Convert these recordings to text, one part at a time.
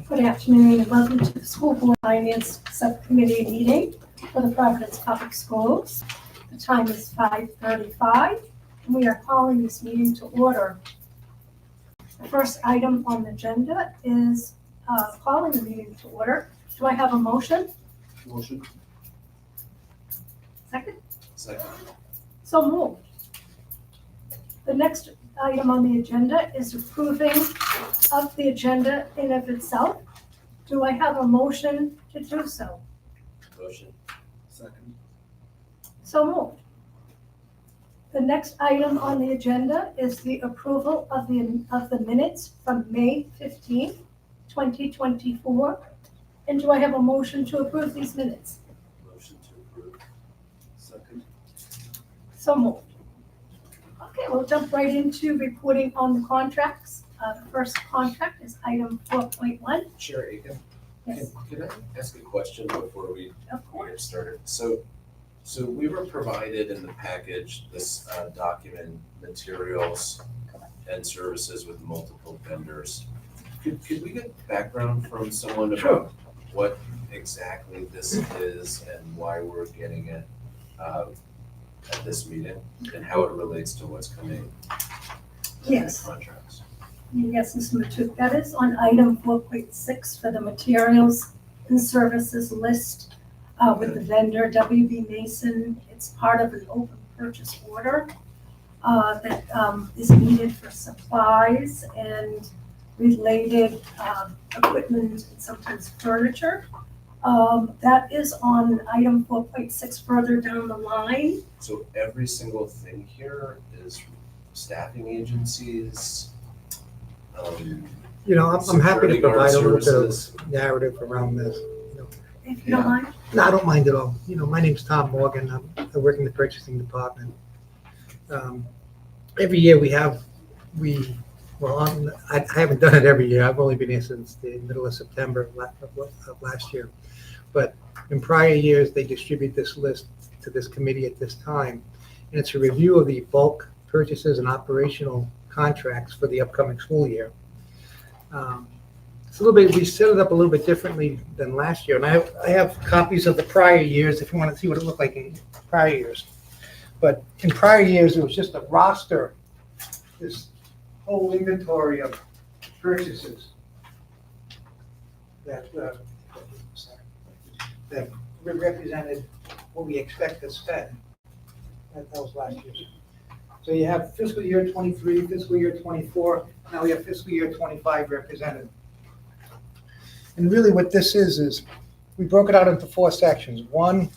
Good afternoon and welcome to the School Board Finance Subcommittee meeting for the Providence Public Schools. The time is 5:35 and we are calling this meeting to order. The first item on the agenda is calling the meeting to order. Do I have a motion? Motion. Second? Second. So moved. The next item on the agenda is approving of the agenda in of itself. Do I have a motion to do so? Motion. Second. So moved. The next item on the agenda is the approval of the minutes from May 15th, 2024. And do I have a motion to approve these minutes? Motion to approve. Second. So moved. Okay, we'll jump right into reporting on the contracts. The first contract is item 4.1. Chair Aiken, Yes, can I ask a question before we of get course. started? So we were provided in the package this document, materials and services with multiple vendors. Could we get background from someone about Sure. what exactly this is and why we're getting it at this meeting and how it relates to what's coming in Yes. the contracts? Yes, Mr. Matuk, that is on item 4.6 for the materials and services list with the vendor WB Mason. It's part of an open purchase order that is needed for supplies and related equipment and sometimes furniture. That is on item 4.6 further down the line. So every single thing here is staffing agencies. I'm happy to Security guard provide a little bit services. of narrative around this. If you don't Yeah. mind. No, I don't mind at all. My name's Tom Morgan. I work in the purchasing department. Every year I haven't done it every year. I've only been here since the middle of September of last year. But in prior years, they distribute this list to this committee at this time. And it's a review of the bulk purchases and operational contracts for the upcoming school year. It's a little bit, we set it up a little bit differently than last year. And I have copies of the prior years if you want to see what it looked like in prior years. But in prior years, it was just a roster, this whole inventory of purchases that represented what we expect to spend. That was last year. So you have fiscal year 23, fiscal year 24, now we have fiscal year 25 represented. And really what this is we broke it out into 4 sections. One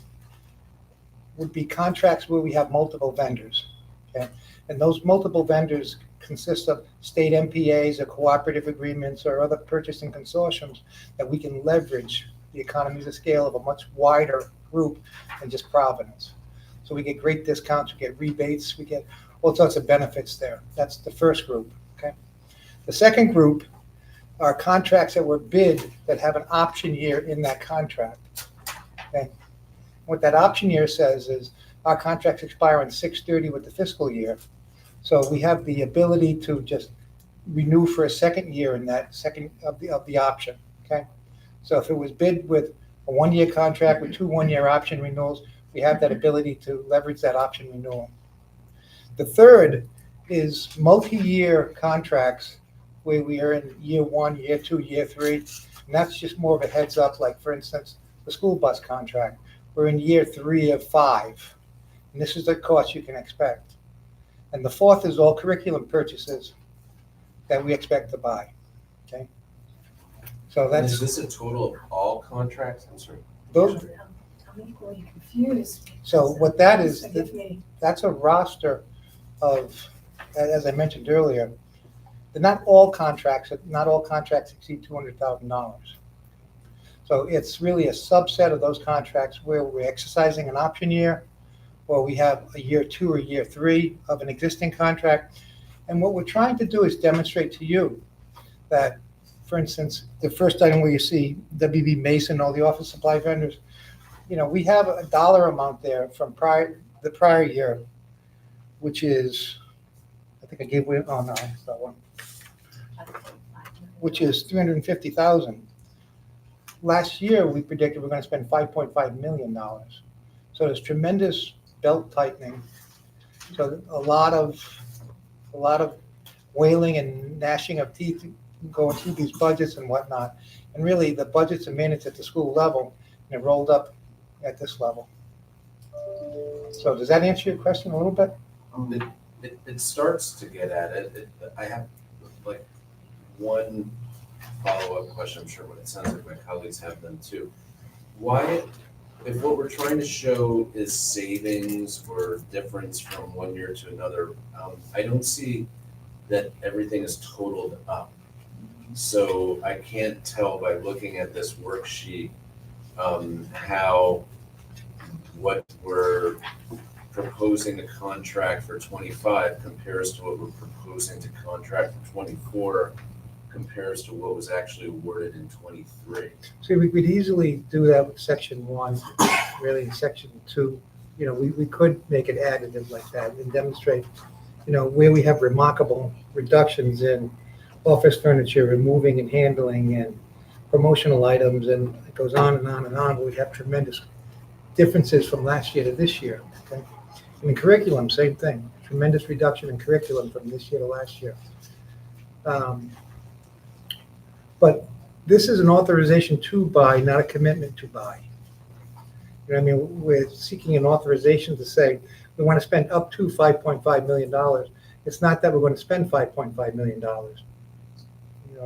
would be contracts where we have multiple vendors, okay? And those multiple vendors consist of state MPAs or cooperative agreements or other purchasing consortiums that we can leverage the economies of scale of a much wider group than just Providence. So we get great discounts, we get rebates, we get all sorts of benefits there. That's the first group, okay? The second group are contracts that were bid that have an option year in that contract, okay? What that option year says is our contracts expire on 6/30 with the fiscal year. So we have the ability to just renew for a second year in that second of the option, okay? So if it was bid with a 1-year contract with 2 1-year option renewals, we have that ability to leverage that option renewal. The third is multi-year contracts where we are in year 1, year 2, year 3, and that's just more of a heads up, like for instance, the school bus contract. We're in year 3 of 5, and this is the cost you can expect. And the fourth is all curriculum purchases that we expect to buy, okay? So And that's, is this a total of all contracts? I'm sorry. those, I'm equally confused. so what that is, Forgive me. that's a roster of, as I mentioned earlier, not all contracts exceed $200,000. So it's really a subset of those contracts where we're exercising an option year, or we have a year 2 or year 3 of an existing contract. And what we're trying to do is demonstrate to you that, for instance, the first item where you see WB Mason, all the office supply vendors, we have a dollar amount there from the prior year, which is, I think I gave away, oh no, it's that one, which is $350,000. last year, we predicted we're gonna spend $5.5 million. So there's tremendous belt tightening. So a lot of wailing and gnashing of teeth going through these budgets and whatnot. And really, the budgets are managed at the school level, and it rolled up at this level. So does that answer your question a little bit? It starts to get at it. I have like one follow-up question, I'm sure, but it sounds like my colleagues have them too. Why, if what we're trying to show is savings or difference from one year to another, I don't see that everything is totaled up. So I can't tell by looking at this worksheet how what we're proposing to contract for 25 compares to what we're proposing to contract for 24 compares to what was actually awarded in 23. See, we could easily do that with section 1, really in section 2. We could make it additive like that and demonstrate, where we have remarkable reductions in office furniture, removing and handling, and promotional items, and it goes on and on and on. But we have tremendous differences from last year to this year. Okay? And in curriculum, same thing. Tremendous reduction in curriculum from this year to last year. But this is an authorization to buy, not a commitment to buy. You know what I mean? We're seeking an authorization to say we want to spend up to $5.5 million. It's not that we're going to spend $5.5 million.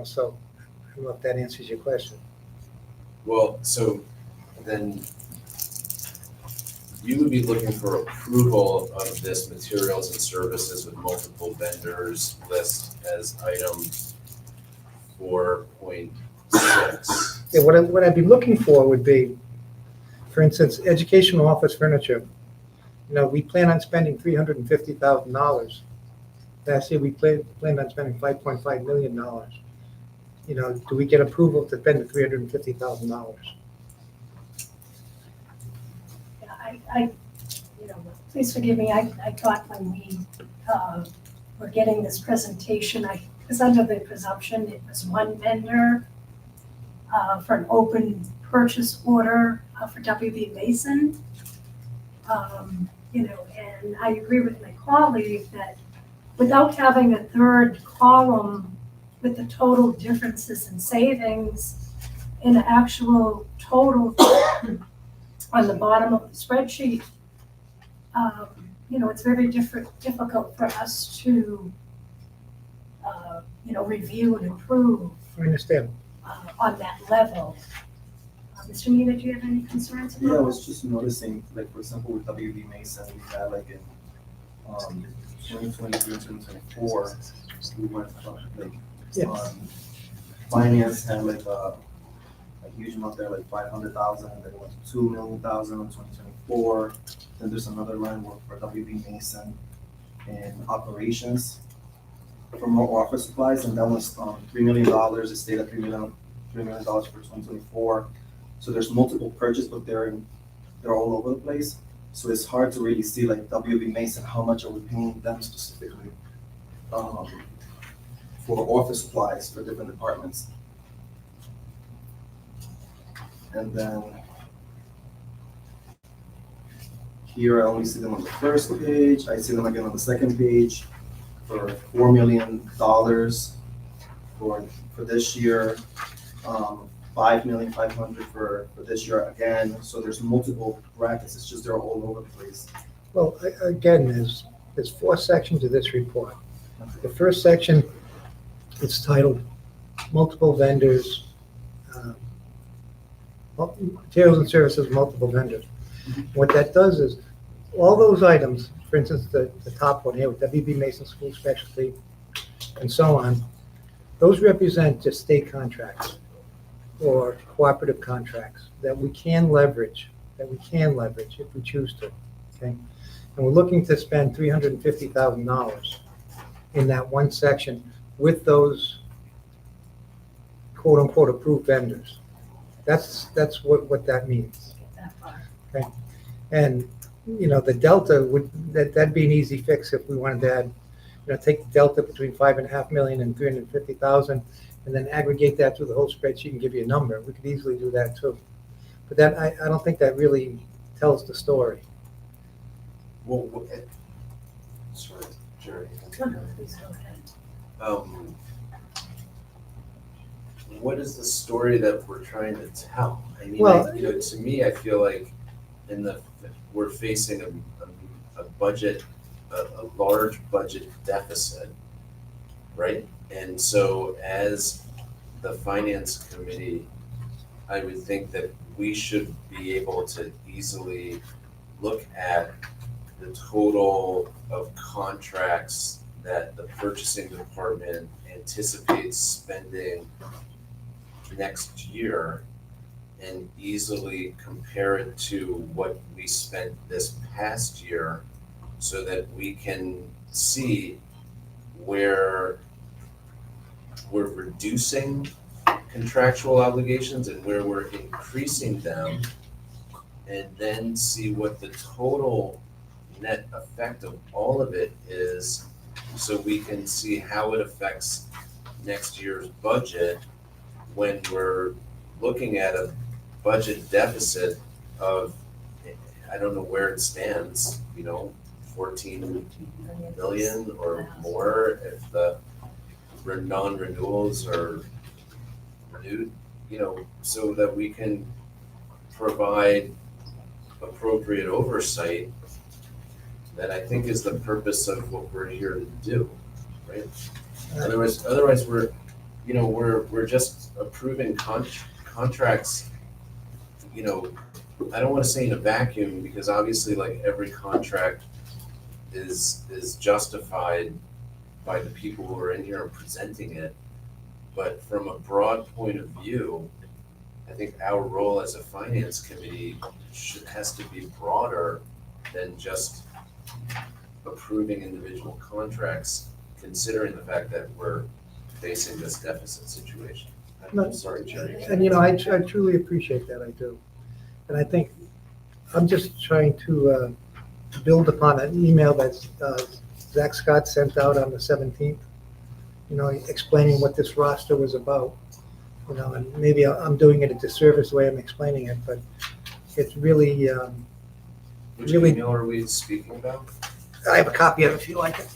So I don't know if that answers your question. Well, so then you would be looking for approval of this materials and services with multiple vendors list as item 4.6. Yeah, what I'd be looking for would be, for instance, educational office furniture. We plan on spending $350,000. Last year, we planned on spending $5.5 million. Do we get approval to spend the $350,000? Please forgive me, I thought when we were getting this presentation, I was under the presumption it was one vendor for an open purchase order for WB Mason. And I agree with my colleague that without having a third column with the total differences in savings and the actual total on the bottom of the spreadsheet, it's very difficult for us to, review and approve I understand. on that level. Mr. Nina, do you have any concerns about Yeah, I that? was just noticing, like, for example, with WB Mason, we had like in 2023 and 2024, we went like, Yes. finance had like a huge amount there, like 500,000, then it went to 2 million in 2024. Then there's another line for WB Mason and operations for more office supplies, and that was $3 million. It stayed at $3 million for 2024. So there's multiple purchases, but they're all over the place. So it's hard to really see like WB Mason, how much are we paying them specifically for office supplies for different departments. And then here I only see them on the first page. I see them again on the second page for $4 million for this year. $5,500,000 for this year again. So there's multiple brackets. It's just they're all over the place. Well, again, there's 4 sections of this report. The first section, it's titled multiple vendors, materials and services, multiple vendors. What that does is all those items, for instance, the top one here with WB Mason School Specialty and so on, those represent just state contracts or cooperative contracts that we can leverage if we choose to, okay? And we're looking to spend $350,000 in that one section with those quote-unquote approved vendors. That's what that means, That far. okay? And, the delta that'd be an easy fix if we wanted to add, take the delta between $5.5 million and $350,000 and then aggregate that through the whole spreadsheet and give you a number. We could easily do that too. But that, I don't think that really tells the story. Well, sorry, Jerry. Please go ahead. What is the story that we're trying to tell? I mean, Well- you know, to me, I feel like we're facing a budget, a large budget deficit, right? And so as the finance committee, I would think that we should be able to easily look at the total of contracts that the purchasing department anticipates spending next year and easily compare it to what we spent this past year so that we can see where we're reducing contractual obligations and where we're increasing them, and then see what the total net effect of all of it is, so we can see how it affects next year's budget when we're looking at a budget deficit of, I don't know where it stands, 14 million or more if the non-renewals are renewed, so that we can provide appropriate oversight. That I think is the purpose of what we're here to do, right? Otherwise we're just approving contracts, I don't want to say in a vacuum, because obviously like every contract is justified by the people who are in here and presenting it. But from a broad point of view, I think our role as a finance committee has to be broader than just approving individual contracts, considering the fact that we're facing this deficit situation. I'm sorry, Jerry. And, I truly appreciate that, I do. And I think, I'm just trying to build upon an email that Zach Scott sent out on the 17th, explaining what this roster was about. And maybe I'm doing it a disservice the way I'm explaining it, but it's really, Which really- email are we speaking about? I have a copy of it if you like it.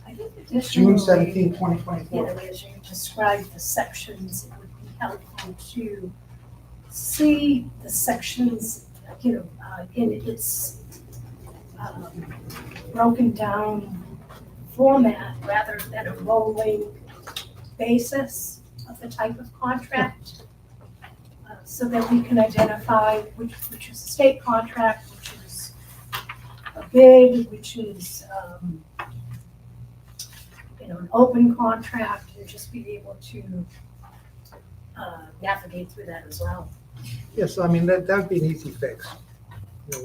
I think June additionally, 17, 2024. as you described the sections, it would be helpful to see the sections, in its broken down format rather than a rolling basis of the type of contract, so that we can identify which is a state contract, which is a bid, which is an open contract, and just be able to navigate through that as well. Yes, I mean, that would be an easy fix.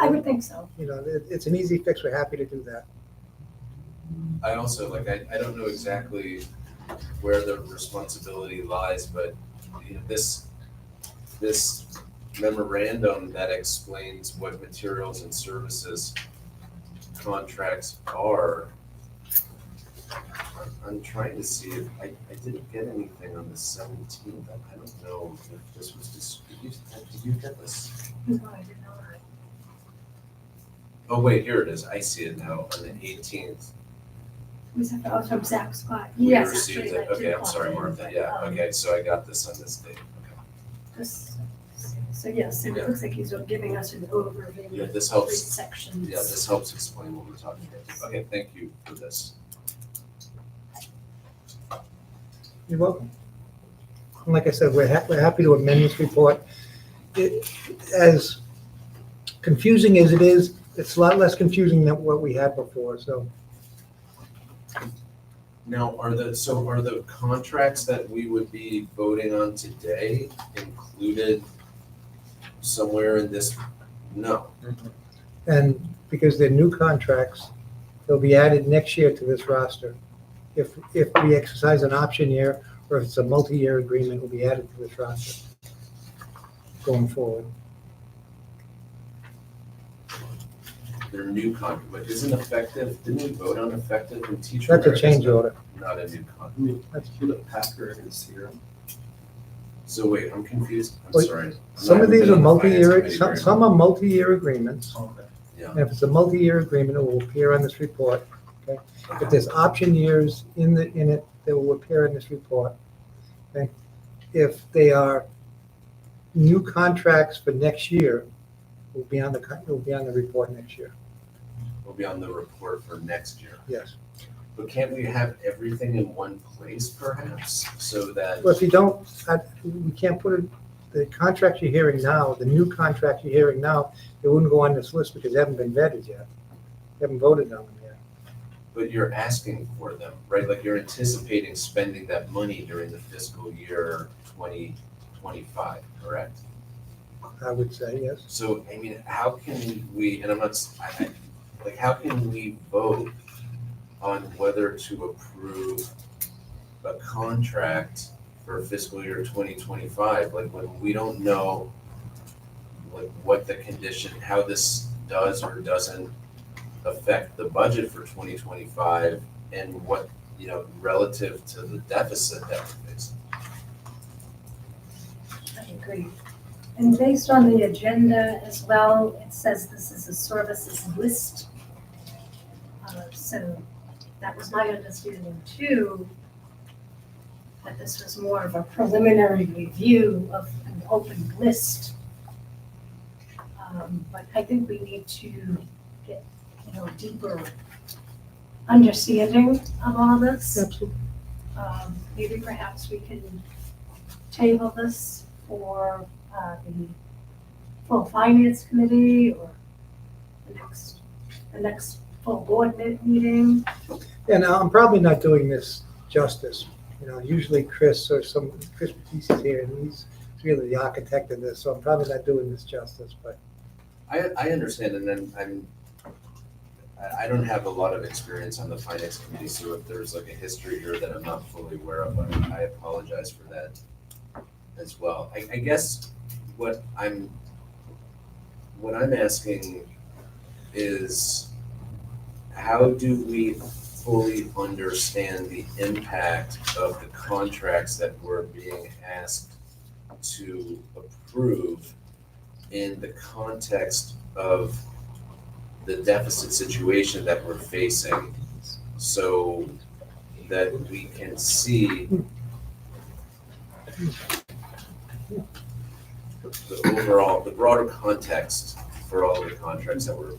I would think so. It's an easy fix. We're happy to do that. I also, I don't know exactly where the responsibility lies, but this memorandum that explains what materials and services contracts are, I'm trying to see if I didn't get anything on the 17th. I don't know if this was did you get this? No, I did not. Oh wait, here it is. I see it now on the 18th. Was it from Zach Scott? We Yes, received actually, it. I did Okay, I'm call sorry, in, Martha. but, Yeah, okay, so I got this on this date. Okay. So yes, it Yeah. looks like he's giving us an overview. Yeah, this of helps. three sections. Yeah, this helps explain what we're talking about. Okay, thank you for this. You're welcome. And like I said, we're happy to amend this report. As confusing as it is, it's a lot less confusing than what we had before, so. Now, are the contracts that we would be voting on today included somewhere in this? No. And because they're new contracts, they'll be added next year to this roster. If we exercise an option year, or if it's a multi-year agreement, will be added to this roster going forward. They're new contracts, but isn't effective, didn't we vote on effective and teacher? That's a change order. not a new I contract. mean, let's Hewlett Packard is here. So wait, I'm confused, I'm Wait, sorry. Some of these are multi-year, some. some are multi-year agreements. Okay. Yeah, And if it's a multi-year agreement, it will appear on this report. If there's option years in it, they will appear in this report. Okay? If they are new contracts for next year, it will be on the report next year. we'll be on the report for next year. Yes. But can't we have everything in one place perhaps, so that, Well, if you don't, we can't put it, the contracts you're hearing now, the new contracts you're hearing now, they wouldn't go on this list because they haven't been vetted yet. They haven't voted on them yet. but you're asking for them, right? Like you're anticipating spending that money during the fiscal year 2025, correct? I would say, yes. So, I mean, how can we, and I'm not, like, how can we vote on whether to approve a contract for fiscal year 2025, like when we don't know like what the condition, how this does or doesn't affect the budget for 2025 and what, relative to the deficit that we're facing? I agree. And based on the agenda as well, it says this is a services list. So that was my understanding too, that this was more of a preliminary review of an open list. But I think we need to get, deeper understanding of all this. Absolutely. Maybe perhaps we can table this for the full finance committee or the next full board meeting. And I'm probably not doing this justice. Usually Chris Batiste is here and he's really the architect of this, so I'm probably not doing this justice, but. I understand, and then I don't have a lot of experience on the finance committee, so if there's like a history here that I'm not fully aware of, I apologize for that as well. I guess what I'm asking is, how do we fully understand the impact of the contracts that we're being asked to approve in the context of the deficit situation that we're facing, so that we can see the broader context for all of the contracts that we're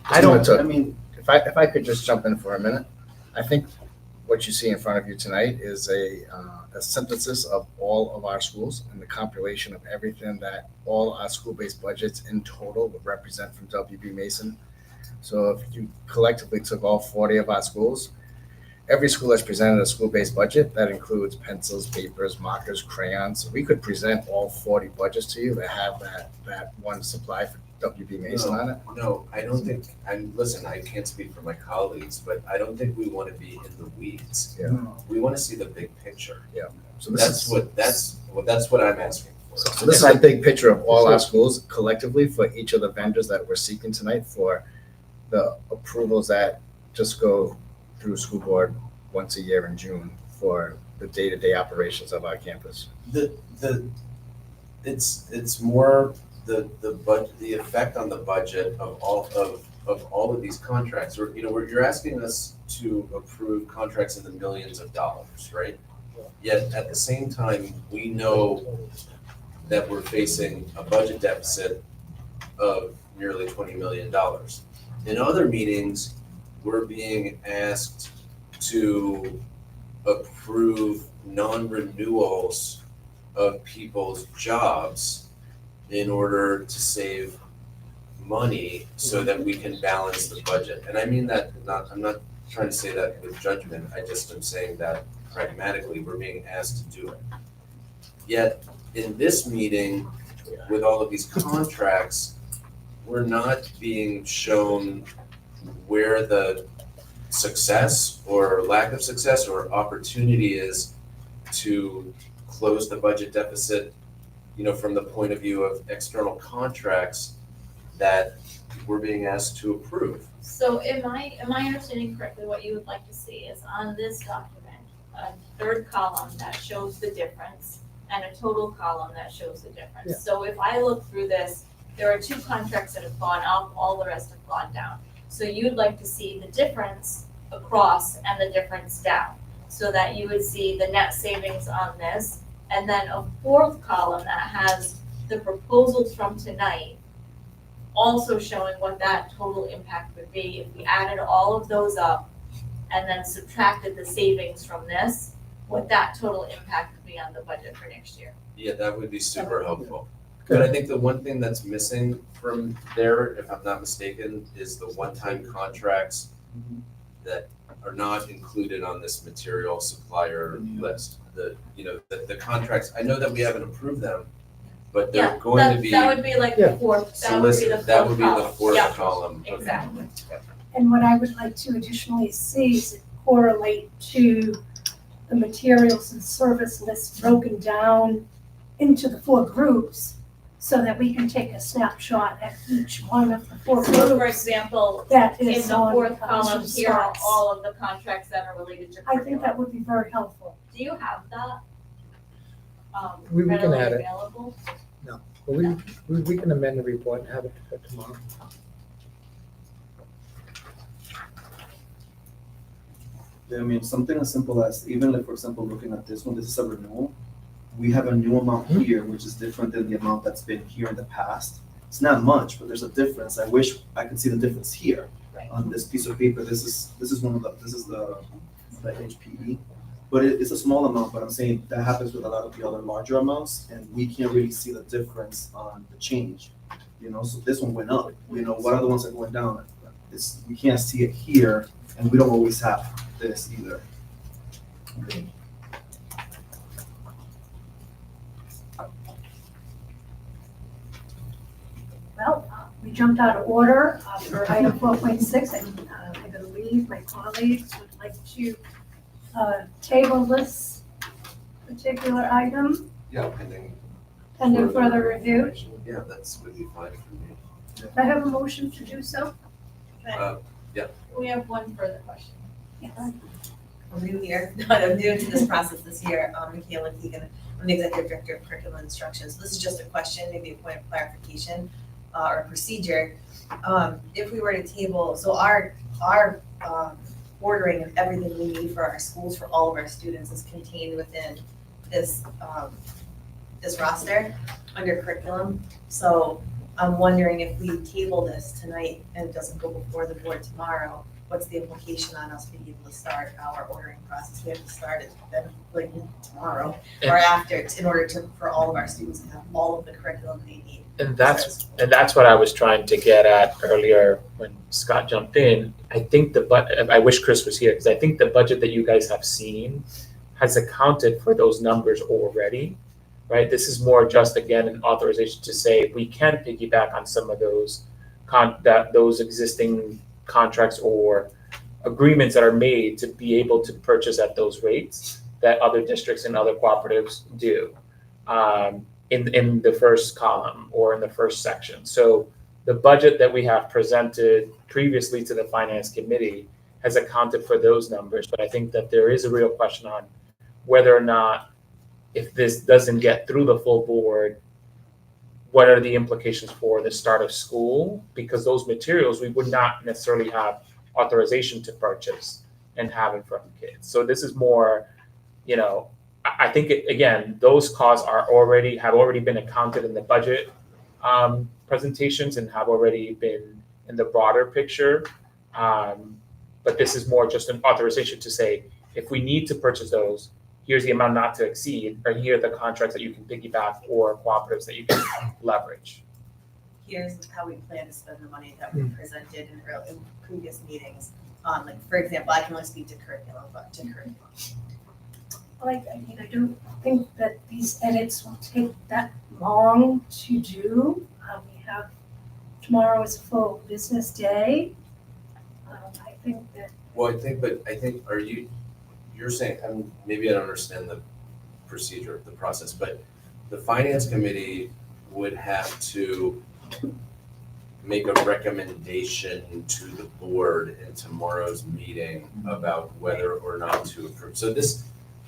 approving. If I could just jump in for a minute, I think what you see in front of you tonight is a synthesis of all of our schools and the compilation of everything that all our school-based budgets in total would represent from WB Mason. So if you collectively took all 40 of our schools, every school has presented a school-based budget that includes pencils, papers, markers, crayons. We could present all 40 budgets to you that have that one supply for WB Mason on it. No, I don't think, listen, I can't speak for my colleagues, but I don't think we want to be in the weeds. Yeah. We want to see the big picture. So That's what I'm asking for. So this is a big picture of all our schools collectively for each of the vendors that we're seeking tonight for the approvals that just go through school board once a year in June for the day-to-day operations of our campus. It's more the effect on the budget of all of these contracts, or you're asking us to approve contracts in the millions of dollars, right? Yet at the same time, we know that we're facing a budget deficit of nearly $20 million. In other meetings, we're being asked to approve non-renewals of people's jobs in order to save money so that we can balance the budget. And I mean that I'm not trying to say that with judgment, I just am saying that pragmatically, we're being asked to do it. Yet in this meeting, with all of these contracts, we're not being shown where the success or lack of success or opportunity is to close the budget deficit, from the point of view of external contracts that we're being asked to approve. So am I understanding correctly what you would like to see is on this document, a third column that shows the difference and a total column that shows the difference? Yeah. So if I look through this, there are 2 contracts that have gone up, all the rest have gone down. So you'd like to see the difference across and the difference down, so that you would see the net savings on this, and then a 4th column that has the proposals from tonight, also showing what that total impact would be if we added all of those up and then subtracted the savings from this, what that total impact would be on the budget for next year. Yeah, that would be super helpful. But I think the one thing that's missing from there, if I'm not mistaken, is the one-time contracts that are not included on this material supplier list. The contracts, I know that we haven't approved them, but they're Yeah, going to be that would be like the Yeah. 4th, that would be the 4th column. solicited, that would be the fourth Yeah, column. exactly. And what I would like to additionally see is it correlate to the materials and service list broken down into the 4 groups, so that we can take a snapshot at each one of the 4 So for groups example, that in is the on 4th column, some here are spots. all of the contracts that are related to I think curriculum. that would be very helpful. Do you have that? We can Readily add it. available? Well, we can amend the report and have it for tomorrow. Yeah, I mean, something as simple as, even like, for example, looking at this one, this is a renewal. We have a new amount here, which is different than the amount that's been here in the past. It's not much, but there's a difference. I wish I could see the difference here Right. on this piece of paper. This is the HPE. But it's a small amount, but I'm saying that happens with a lot of the other larger amounts, and we can't really see the difference on the change. So this one went up, what are the ones that went down? We can't see it here, and we don't always have this either. Well, we jumped out of order for item 4.6, and I believe my colleagues would like to table this particular item Yeah, pending. pending further review. Yeah, that's would be fine for me. Do I have a motion to do so? We have one further question. Yes. I'm new here, I'm new to this process this year. Michaela Keegan, I'm the Executive Director of Curriculum Instruction. So this is just a question, maybe a point of clarification or procedure. If we were to table, so our ordering of everything we need for our schools, for all of our students is contained within this, this roster under curriculum. So I'm wondering if we table this tonight and it doesn't go before the board tomorrow, what's the implication on us being able to start our ordering process? We have to start it then, like tomorrow or after, in order for all of our students to have all of the curriculum they need. And that's what I was trying to get at earlier when Scott jumped in. I think I wish Chris was here, because I think the budget that you guys have seen has accounted for those numbers already, right? This is more just, again, an authorization to say we can piggyback on some of those those existing contracts or agreements that are made to be able to purchase at those rates that other districts and other cooperatives do. In the first column or in the first section. So the budget that we have presented previously to the Finance Committee has accounted for those numbers, but I think that there is a real question on whether or not, if this doesn't get through the full board, what are the implications for the start of school? Because those materials we would not necessarily have authorization to purchase and have in front of kids. So this is more, I think, again, those costs have already been accounted in the budget presentations and have already been in the broader picture. But this is more just an authorization to say, if we need to purchase those, here's the amount not to exceed, or here are the contracts that you can piggyback or cooperatives that you can leverage. Here's how we plan to spend the money that we presented in previous meetings. For example, I can only speak to curriculum, but to curriculum. Well, I don't think that these edits will take that long to do. Tomorrow is a full business day. I think that, You're saying, maybe I don't understand the procedure, the process, but the Finance Committee would have to make a recommendation to the board in tomorrow's meeting about whether or not to approve. So this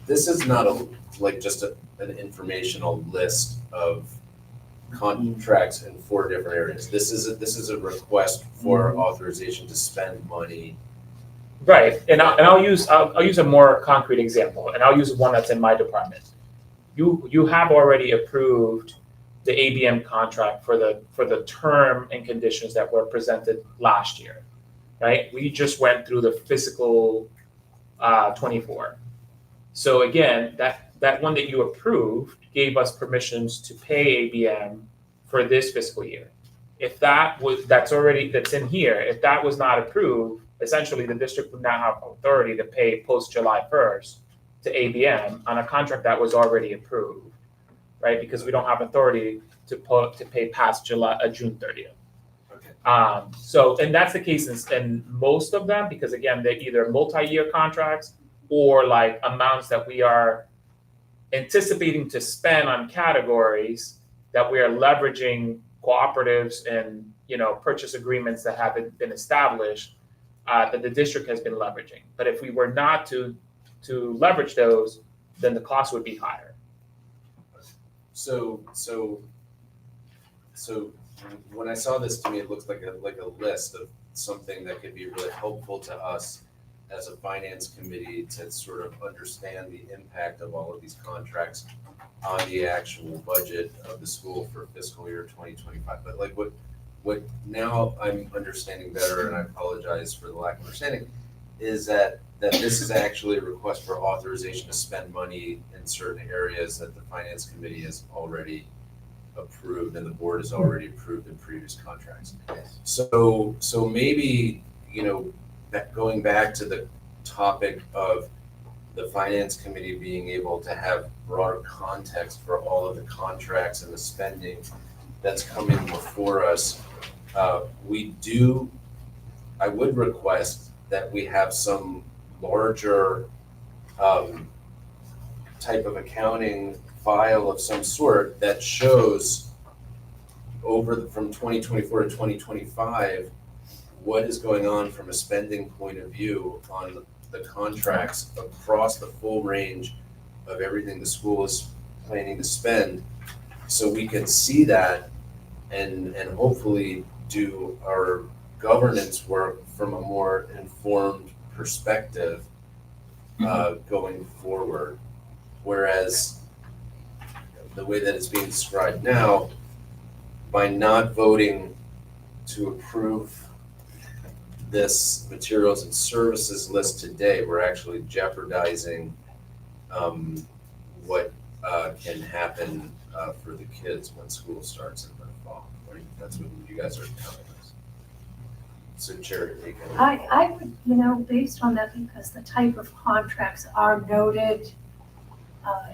is not just an informational list of contracts in 4 different areas. This is a request for authorization to spend money. Right, and I'll use a more concrete example, and I'll use one that's in my department. You have already approved the ABM contract for the term and conditions that were presented last year, right? We just went through the fiscal 24. So again, that one that you approved gave us permissions to pay ABM for this fiscal year. If that's in here, if that was not approved, essentially the district would now have authority to pay post July 1st to ABM on a contract that was already approved, right? Because we don't have authority to pay past June 30th. Okay. So, and that's the case in most of them, because again, they're either multi-year contracts or like amounts that we are anticipating to spend on categories that we are leveraging cooperatives and, purchase agreements that have been established that the district has been leveraging. But if we were not to leverage those, then the cost would be higher. So when I saw this, to me, it looks like a list of something that could be really helpful to us as a finance committee to sort of understand the impact of all of these contracts on the actual budget of the school for fiscal year 2025. But like what now I'm understanding better, and I apologize for the lack of understanding, is that this is actually a request for authorization to spend money in certain areas that the finance committee has already approved and the board has already approved in previous contracts. So maybe, that going back to the topic of the finance committee being able to have broader context for all of the contracts and the spending that's coming before us, I would request that we have some larger type of accounting file of some sort that shows from 2024 to 2025 what is going on from a spending point of view on the contracts across the full range of everything the school is planning to spend, so we can see that and hopefully do our governance work from a more informed perspective going forward. Whereas the way that it's being described now, by not voting to approve this materials and services list today, we're actually jeopardizing what can happen for the kids when school starts in the fall. Right? That's what you guys are telling us. So Chair Aiken. I would, based on that, because the type of contracts are noted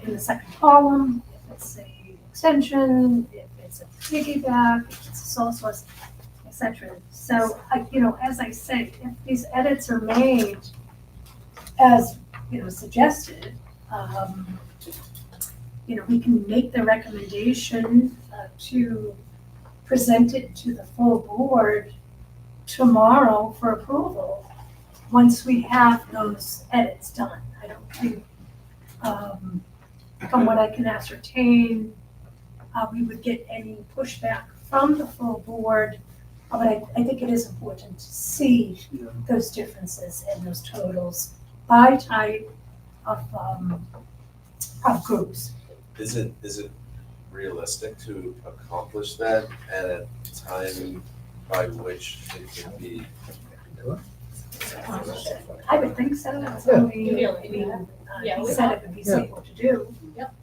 in the second column, if it's a extension, if it's a piggyback, if it's a sole source, etc. So, as I said, if these edits are made as, suggested, we can make the recommendation to present it to the full board tomorrow for approval, once we have those edits done. I don't think, from what I can ascertain, we would get any pushback from the full board. But I think it is important to see those differences and those totals by type of groups. Is it realistic to accomplish that at a time by which it can be? I would think so. That's something he said it would be simple to do.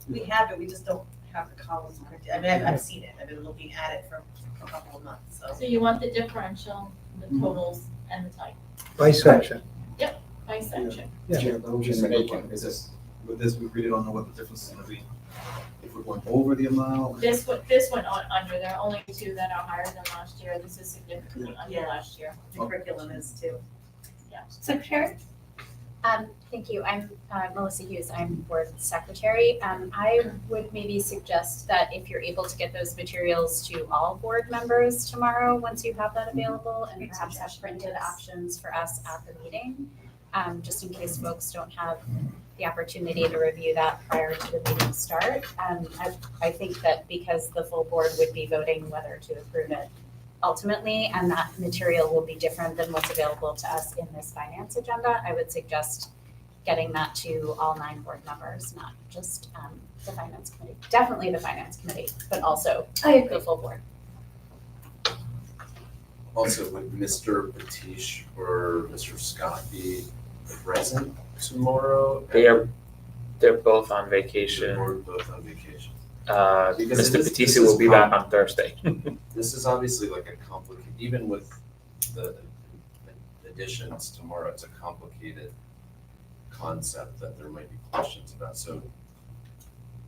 We have it, we just don't have the columns printed. I mean, I've seen it, I've been looking at it for a couple of months, so. So you want the differential, the totals, and the type By section. by section. Yeah. Chair, that was just a quick one. Is this, with this, we really don't know what the difference is gonna be. If we're going over the amount. This went on under. There are only 2 that are higher than last year. This is significantly under Yeah. last year. The curriculum is too. Secretary? Thank you. I'm Melissa Hughes. I'm board secretary. I would maybe suggest that if you're able to get those materials to all board members tomorrow, once you have that available, and Great perhaps have suggestion, printed yes. options for us at the meeting, just in case folks don't have the opportunity to review that prior to the meeting start. I think that because the full board would be voting whether to approve it ultimately, and that material will be different than what's available to us in this finance agenda, I would suggest getting that to all 9 board members, not just the finance committee. Definitely the finance committee, but also I agree. the full board. Also, would Mr. Patish or Mr. Scott be present tomorrow? They're both on They're vacation. both on vacation. Mr. Because this Patisi is will be back on Thursday. This is obviously like a complicated, even with the additions tomorrow, it's a complicated concept that there might be questions about. So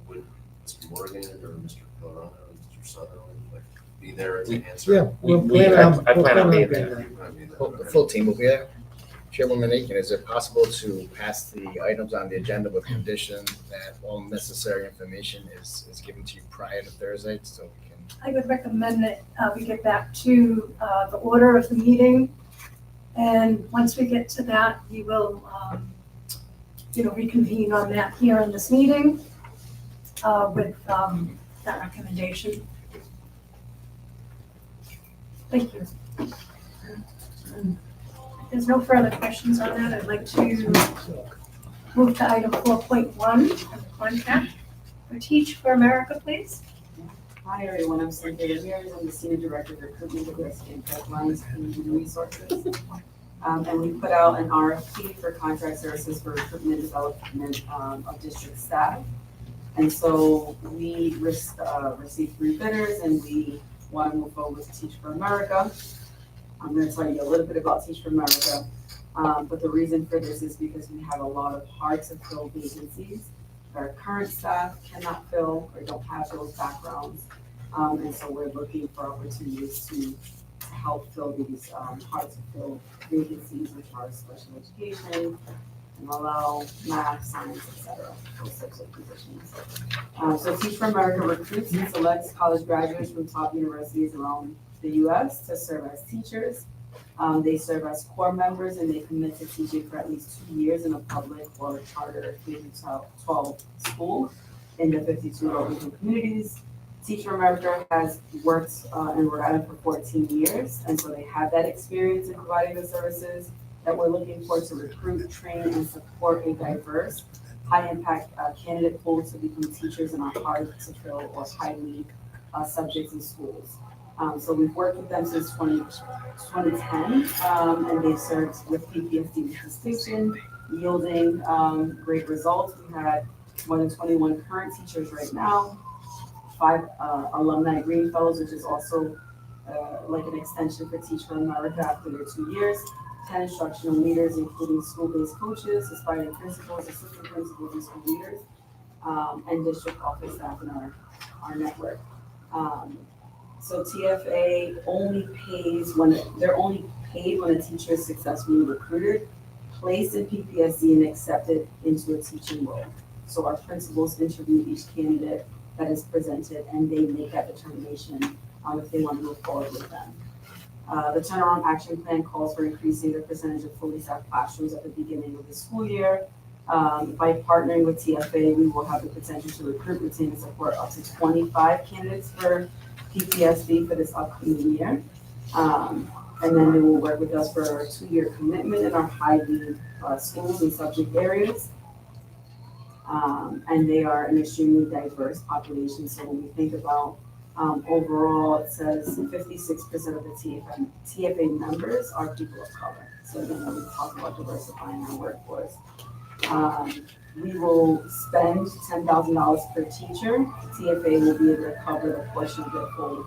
would Mr. Morgan or Mr. Pillarano or Mr. Sutherland like be there to answer? Yeah, we'll We- plan I- on, I we'll plan on being being there. there. You might be there, Well, the okay. full team will be there. Chairwoman Aiken, is it possible to pass the items on the agenda with condition that all necessary information is given to you prior to Thursday, so we can? I would recommend that we get back to the order of the meeting. And once we get to that, we will, reconvene on that here in this meeting with that recommendation. Thank you. If there's no further questions on that, I'd like to move to item 4.1 of the contract for Teach for America, please. Hi, everyone. I'm Cynthia Ramirez. I'm the Senior Director of Recruitment Diversity and Pipelines and Human Resources. And we put out an RFP for contract services for recruitment and development of district staff. And so we received 3 bidders, and we want to move forward with Teach for America. I'm going to tell you a little bit about Teach for America. But the reason for this is because we have a lot of hard to fill vacancies. Our current staff cannot fill or don't have those backgrounds. And so we're looking for opportunities to help fill these hard to fill vacancies, which are special education, and allow math, science, etc., those types of positions. So Teach for America recruits and selects college graduates from top universities around the U.S. to serve as teachers. They serve as core members, and they commit to teaching for at least 2 years in a public or charter K-12 school in the 52 low-income communities. Teach for America has worked in Rhode Island for 14 years, and so they have that experience in providing the services that we're looking for to recruit, train, and support a diverse, high-impact candidate pool to become teachers in our hard-to-fill or highly subjects in schools. So we've worked with them since 2010, and they've served with PPSD with distinction, yielding great results. We had more than 21 current teachers right now, 5 alumni green fellows, which is also like an extension for Teach for America after their 2 years, 10 instructional leaders, including school-based coaches, aspiring principals, assistant principals, and school leaders, and district office staff in our network. So TFA only pays they're only paid when a teacher is successfully recruited, placed in PPSD, and accepted into a teaching role. So our principals interview each candidate that is presented, and they make that determination if they want to move forward with them. The turnaround action plan calls for increasing the percentage of fully staffed classrooms at the beginning of the school year. By partnering with TFA, we will have the potential to recruit, retain, and support up to 25 candidates for PPSD for this upcoming year. And then they will work with us for a 2-year commitment in our high need schools and subject areas. And they are an extremely diverse population. So when we think about overall, it says 56% of the TFA members are people of color. So again, when we talk about diversifying our workforce. We will spend $10,000 per teacher. TFA will be able to cover the portion of the full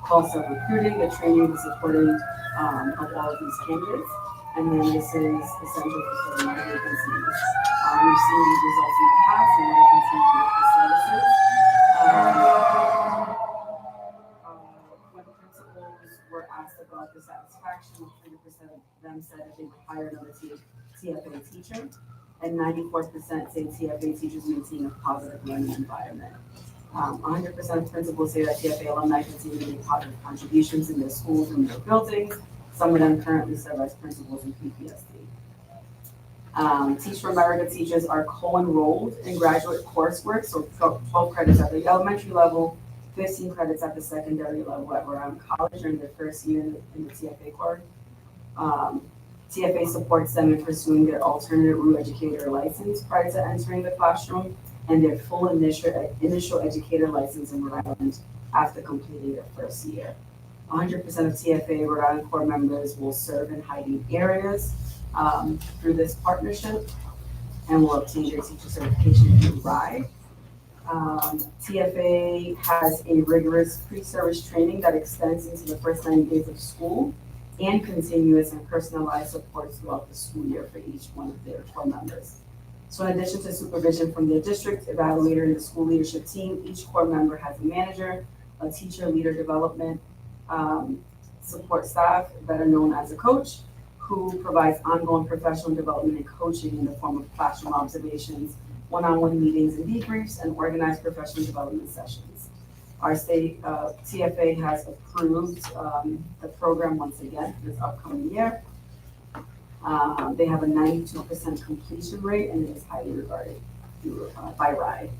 cost of recruiting, the training, the supporting of all of these candidates. And then this is essential for filling our vacancies. We've seen the results in the past, and we'll continue with the services. When principals were asked about the satisfaction, 100% of them said that they would hire another TFA teacher. and 94% say TFA teachers maintain a positive learning environment. 100% of principals say that TFA alumni continue to make positive contributions in their schools and their buildings. Some of them currently serve as principals in PPSD. Teach for America teachers are co-enrolled in graduate coursework, so 12 credits at the elementary level, 15 credits at the secondary level at Rhode Island College during their first year in the TFA core. TFA supports them in pursuing their alternate route educator license prior to entering the classroom and their full initial educator license in Rhode Island after completing their first year. 100% of TFA Rhode Island core members will serve in hiding areas through this partnership and will obtain their teacher certification through RIDE. TFA has a rigorous pre-service training that extends into the first 90 days of school and continuous and personalized support throughout the school year for each one of their core members. So in addition to supervision from their district evaluator and the school leadership team, each core member has a manager, a teacher leader development support staff, better known as a coach, who provides ongoing professional development and coaching in the form of classroom observations, one-on-one meetings and debriefs, and organized professional development sessions. Our state TFA has approved the program once again this upcoming year. They have a 92% completion rate and it is highly regarded by RIDE.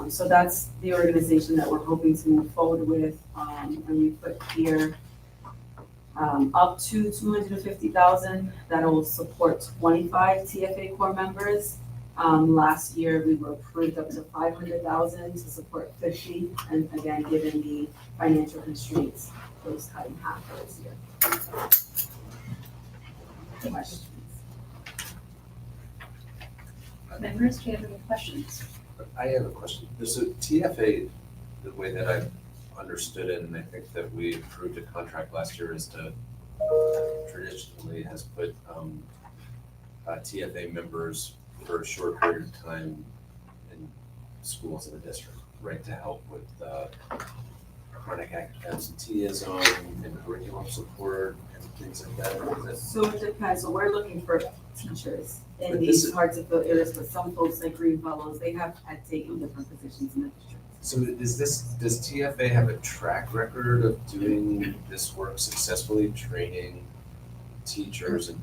So that's the organization that we're hoping to move forward with. And we put here up to $250,000 that will support 25 TFA core members. Last year we were approved up to $500,000 to support 50, and again, given the financial constraints, those cutting half for this year. Questions? Members, do you have any questions? I have a question. So TFA, the way that I've understood it, and I think that we approved a contract last year, is to traditionally has put TFA members for a short period of time in schools in the district, right, to help with chronic absenteeism and curriculum support and things like that. So it depends. So we're looking for teachers in But these this is- hard to fill areas, but some folks like Green Fellows, they have had taken different positions in the district. So does TFA have a track record of doing this work successfully, training teachers and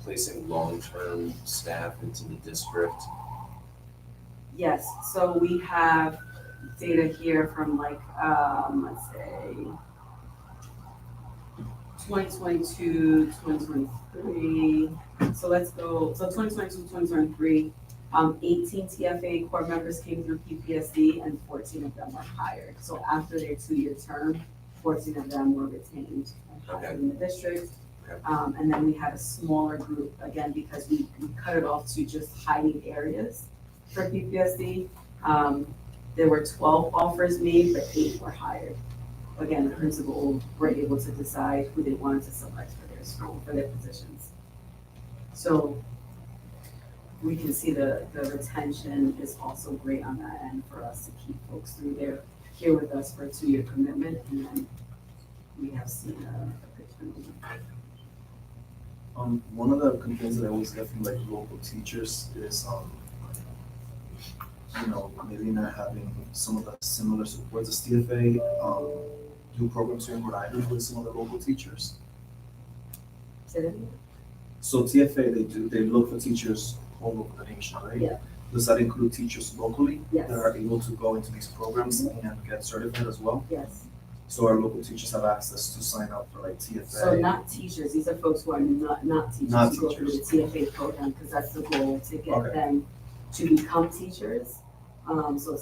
placing long-term staff into the district? Yes, so we have data here from like, let's say, 2022, 2023. So let's go, so 2022, 2023, 18 TFA core members came through PPSD and 14 of them were hired. So after their 2-year term, 14 of them were retained and hired in the district. Okay. And then we had a smaller group, again, because we cut it off to just hiding areas for PPSD. There were 12 offers made, but 8 were hired. Again, the principal were able to decide who they wanted to select for their school, for their positions. So we can see the retention is also great on that end for us to keep folks through there, here with us for a 2-year commitment, and then we have seen a good turnover. One of the complaints that I always get from like local teachers is, maybe not having some of the similar supports as TFA, do programs here in Rhode Island with some of the local teachers. Say that again? So TFA, they look for teachers all over the nation, right? Yeah. Does that include teachers locally Yes. that are able to go into these programs and get certified as well? Yes. So our local teachers have access to sign up for like TFA? So not teachers, these are folks who are not teachers, Not who go through the TFA program, because that's the goal, to get Okay. them to become teachers. So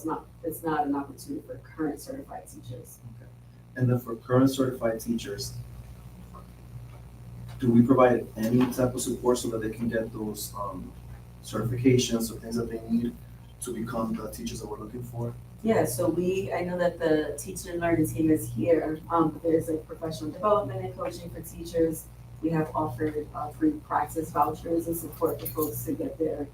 it's not an opportunity for current certified teachers. And then for current certified teachers, do we provide any type of support so that they can get those certifications or things that they need to become the teachers that we're looking for? Yeah, so I know that the teaching and learning team is here. There's like professional development and coaching for teachers. We have offered free practice vouchers and support for folks to get their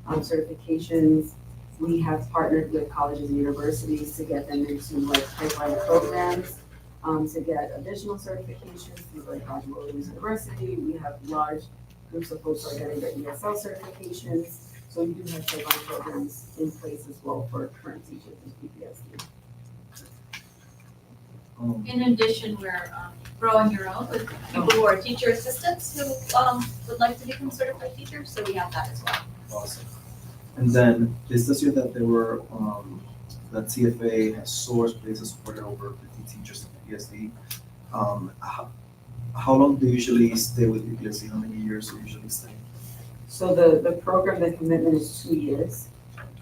certifications. We have partnered with colleges and universities to get them into like pipeline programs, to get additional certifications through like Roger Williams University. We have large groups of folks who are getting their ESL certifications. So we do have pipeline programs in place as well for current teachers in PPSD. In addition, we're growing your own with people who are teacher assistants who would like to become certified teachers, so we have that as well. Awesome. And then it says here that there were, that TFA has sourced places supported over 50 teachers in PPSD. How long do you usually stay with PPSD? How many years do you usually stay? So the program, the commitment is 2 years.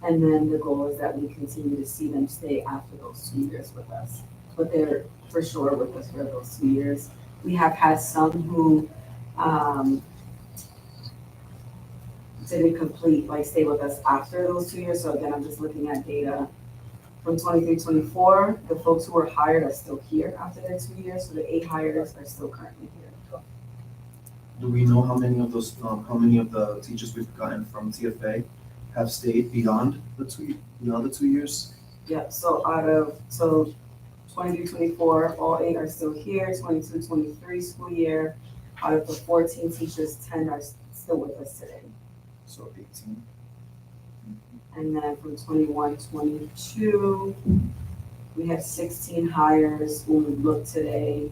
And then the goal is that we continue to see them stay after those 2 years with us. But they're for sure with us for those 2 years. We have had some who didn't complete, like stay with us after those 2 years. So again, I'm just looking at data from 23-24. The folks who were hired are still here after their 2 years. So the 8 hires are still currently here. Do we know how many of those, how many of the teachers we've gotten from TFA have stayed beyond the 2 years? Yeah, so 23-24, all 8 are still here. 22-23 school year, out of the 14 teachers, 10 are still with us today. So 18. And then from 21-22, we have 16 hires. When we look today,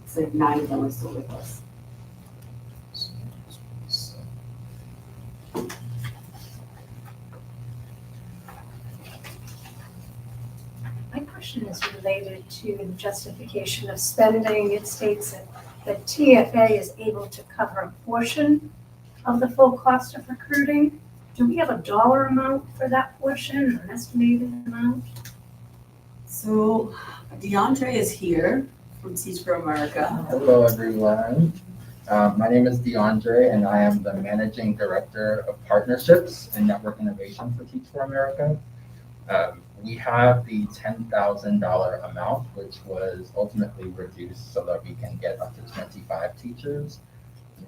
it's like 9 of them are still with us. My question is related to the justification of spending. It states that TFA is able to cover a portion of the full cost of recruiting. Do we have a dollar amount for that portion, or an estimated amount? So DeAndre is here from Teach for America. Hello, everyone. My name is DeAndre, and I am the Managing Director of Partnerships and Network Innovation for Teach for America. We have the $10,000 amount, which was ultimately reduced so that we can get up to 25 teachers.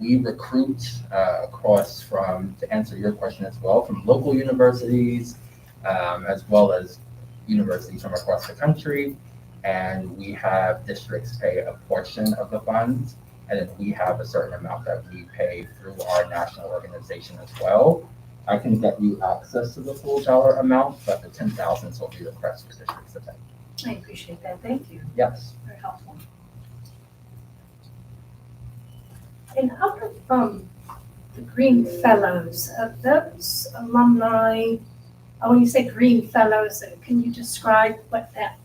We recruit across from, to answer your question as well, from local universities, as well as universities from across the country. And we have districts pay a portion of the funds, and then we have a certain amount that we pay through our national organization as well. I can get you access to the full dollar amount, but the 10,000 will be the request for districts to pay. I appreciate that. Thank you. Yes. Very helpful. And out of the Green Fellows, those alumni, when you say Green Fellows, can you describe what that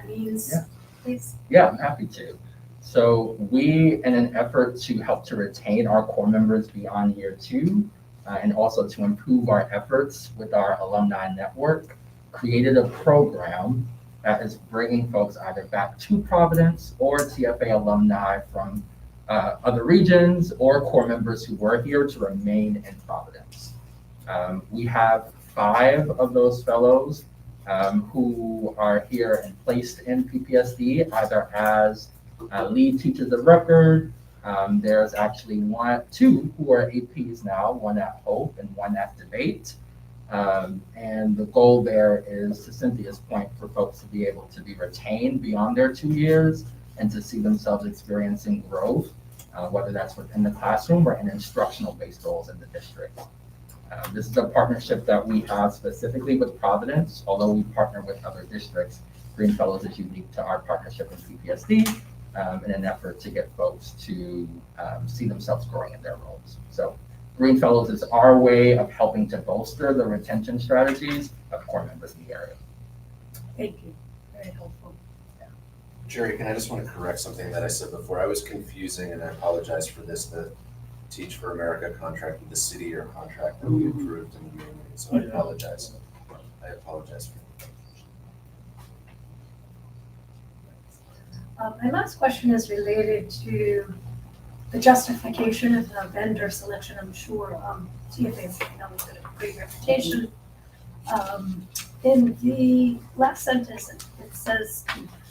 means, Yeah. please? Yeah, I'm happy to. So we, in an effort to help to retain our core members beyond year 2, and also to improve our efforts with our alumni network, created a program that is bringing folks either back to Providence or TFA alumni from other regions or core members who were here to remain in Providence. We have 5 of those fellows who are here and placed in PPSD, either as lead teachers of record. There's actually 2 who are APs now, one at Hope and one at Debate. And the goal there is, to Cynthia's point, for folks to be able to be retained beyond their 2 years and to see themselves experiencing growth, whether that's within the classroom or in instructional-based roles in the district. This is a partnership that we have specifically with Providence, although we partner with other districts. Green Fellows is unique to our partnership in PPSD in an effort to get folks to see themselves growing in their roles. So Green Fellows is our way of helping to bolster the retention strategies of core members in the area. Thank you. Very helpful. Jerry, can I just want to correct something that I said before? I was confusing, and I apologize for this, the Teach for America contract with the city year contract that we approved in the meeting, so I apologize. I apologize for that. My last question is related to the justification of the vendor selection. I'm sure TFA has a great reputation. In the last sentence, it says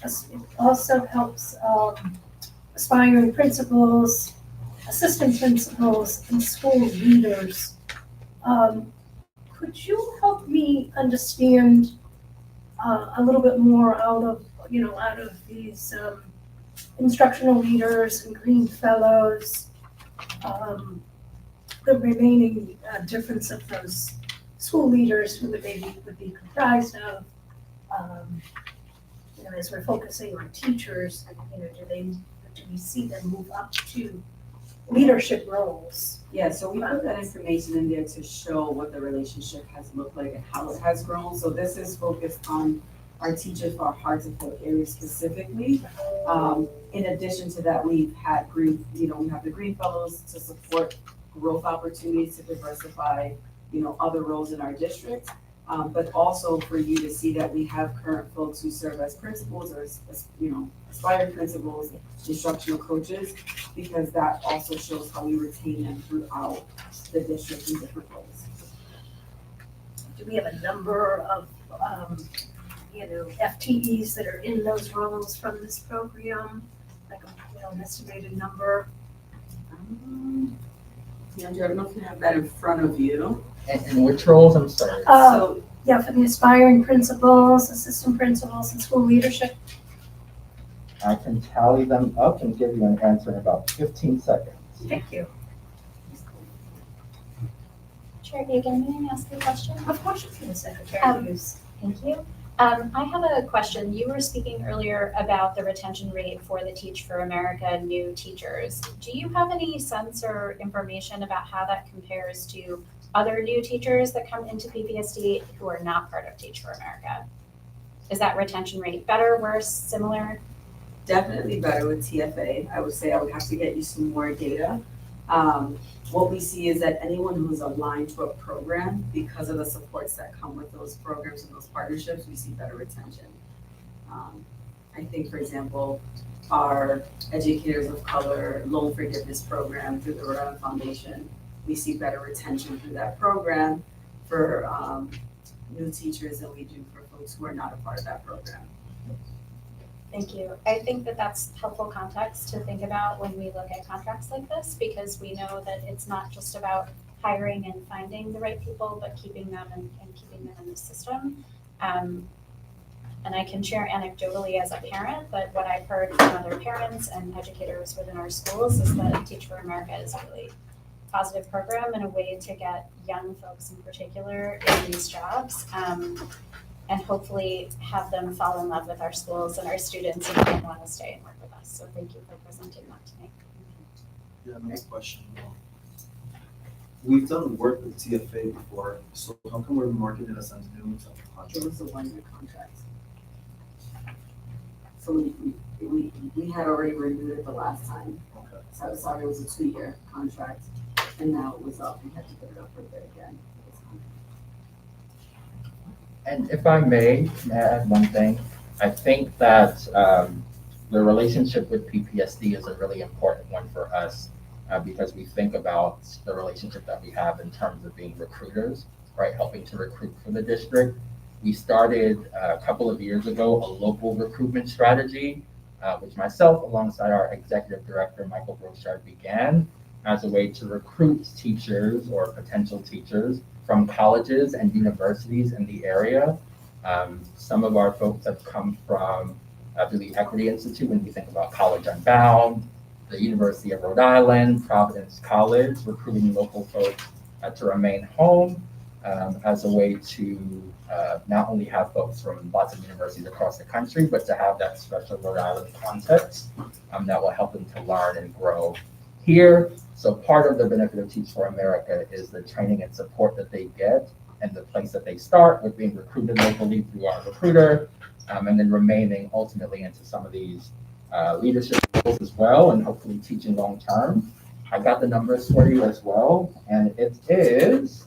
it also helps aspiring principals, assistant principals, and school leaders. Could you help me understand a little bit more out of these instructional leaders and Green Fellows? the remaining difference of those school leaders, who would be comprised of, as we're focusing on teachers, do we see them move up to leadership roles? Yeah, so we put that information in there to show what the relationship has looked like and how it has grown. So this is focused on our teachers for our hard to fill areas specifically. In addition to that, we've had we have the Green Fellows to support growth opportunities to diversify, other roles in our district. But also for you to see that we have current folks who serve as principals or, aspiring principals, instructional coaches, because that also shows how we retain them throughout the district in different roles. Do we have a number of, FTEs that are in those roles from this program? Like, an estimated number? Andrew, I don't know if you have that in front of you. And which roles, I'm sorry? So, Yeah, for the aspiring principals, assistant principals, and school leadership. I can tally them up and give you an answer in about 15 seconds. Thank you. Chair Gagan, may I ask a question? Of course, you can, Secretary Hughes. Thank you. I have a question. You were speaking earlier about the retention rate for the Teach for America new teachers. Do you have any sense or information about how that compares to other new teachers that come into PPSD who are not part of Teach for America? Is that retention rate better, worse, similar? definitely better with TFA. I would say I would have to get you some more data. What we see is that anyone who's aligned to a program, because of the supports that come with those programs and those partnerships, we see better retention. I think, for example, our Educators of Color loan forgiveness program through the Rhode Island Foundation, we see better retention through that program for new teachers than we do for folks who are not a part of that program. Thank you. I think that that's helpful context to think about when we look at contracts like this, because we know that it's not just about hiring and finding the right people, but keeping them and keeping them in the system. And I can share anecdotally as a parent, but what I've heard from other parents and educators within our schools is that Teach for America is a really positive program and a way to get young folks in particular in these jobs. And hopefully have them fall in love with our schools and our students and want to stay and work with us. So thank you for presenting that tonight. Yeah, next question. We've done work with TFA before, so how come we're marketing us as new to the It contract? was a one-year contract. So we had already renewed it the last time. Okay. So sorry, it was a 2-year contract, and now it was up, we had to put it up for bid again. And if I may add one thing, I think that the relationship with PPSD is a really important one for us because we think about the relationship that we have in terms of being recruiters, right? Helping to recruit for the district. We started a couple of years ago a local recruitment strategy, which myself, alongside our executive director, Michael Brochard, began as a way to recruit teachers or potential teachers from colleges and universities in the area. Some of our folks have come from through the Equity Institute when we think about College Unbound, the University of Rhode Island, Providence College, recruiting local folks to remain home as a way to not only have folks from lots of universities across the country, but to have that special Rhode Island context that will help them to learn and grow here. So part of the benefit of Teach for America is the training and support that they get and the place that they start with being recruited locally through our recruiter, and then remaining ultimately into some of these leadership roles as well, and hopefully teaching long term. I got the numbers for you as well, and it is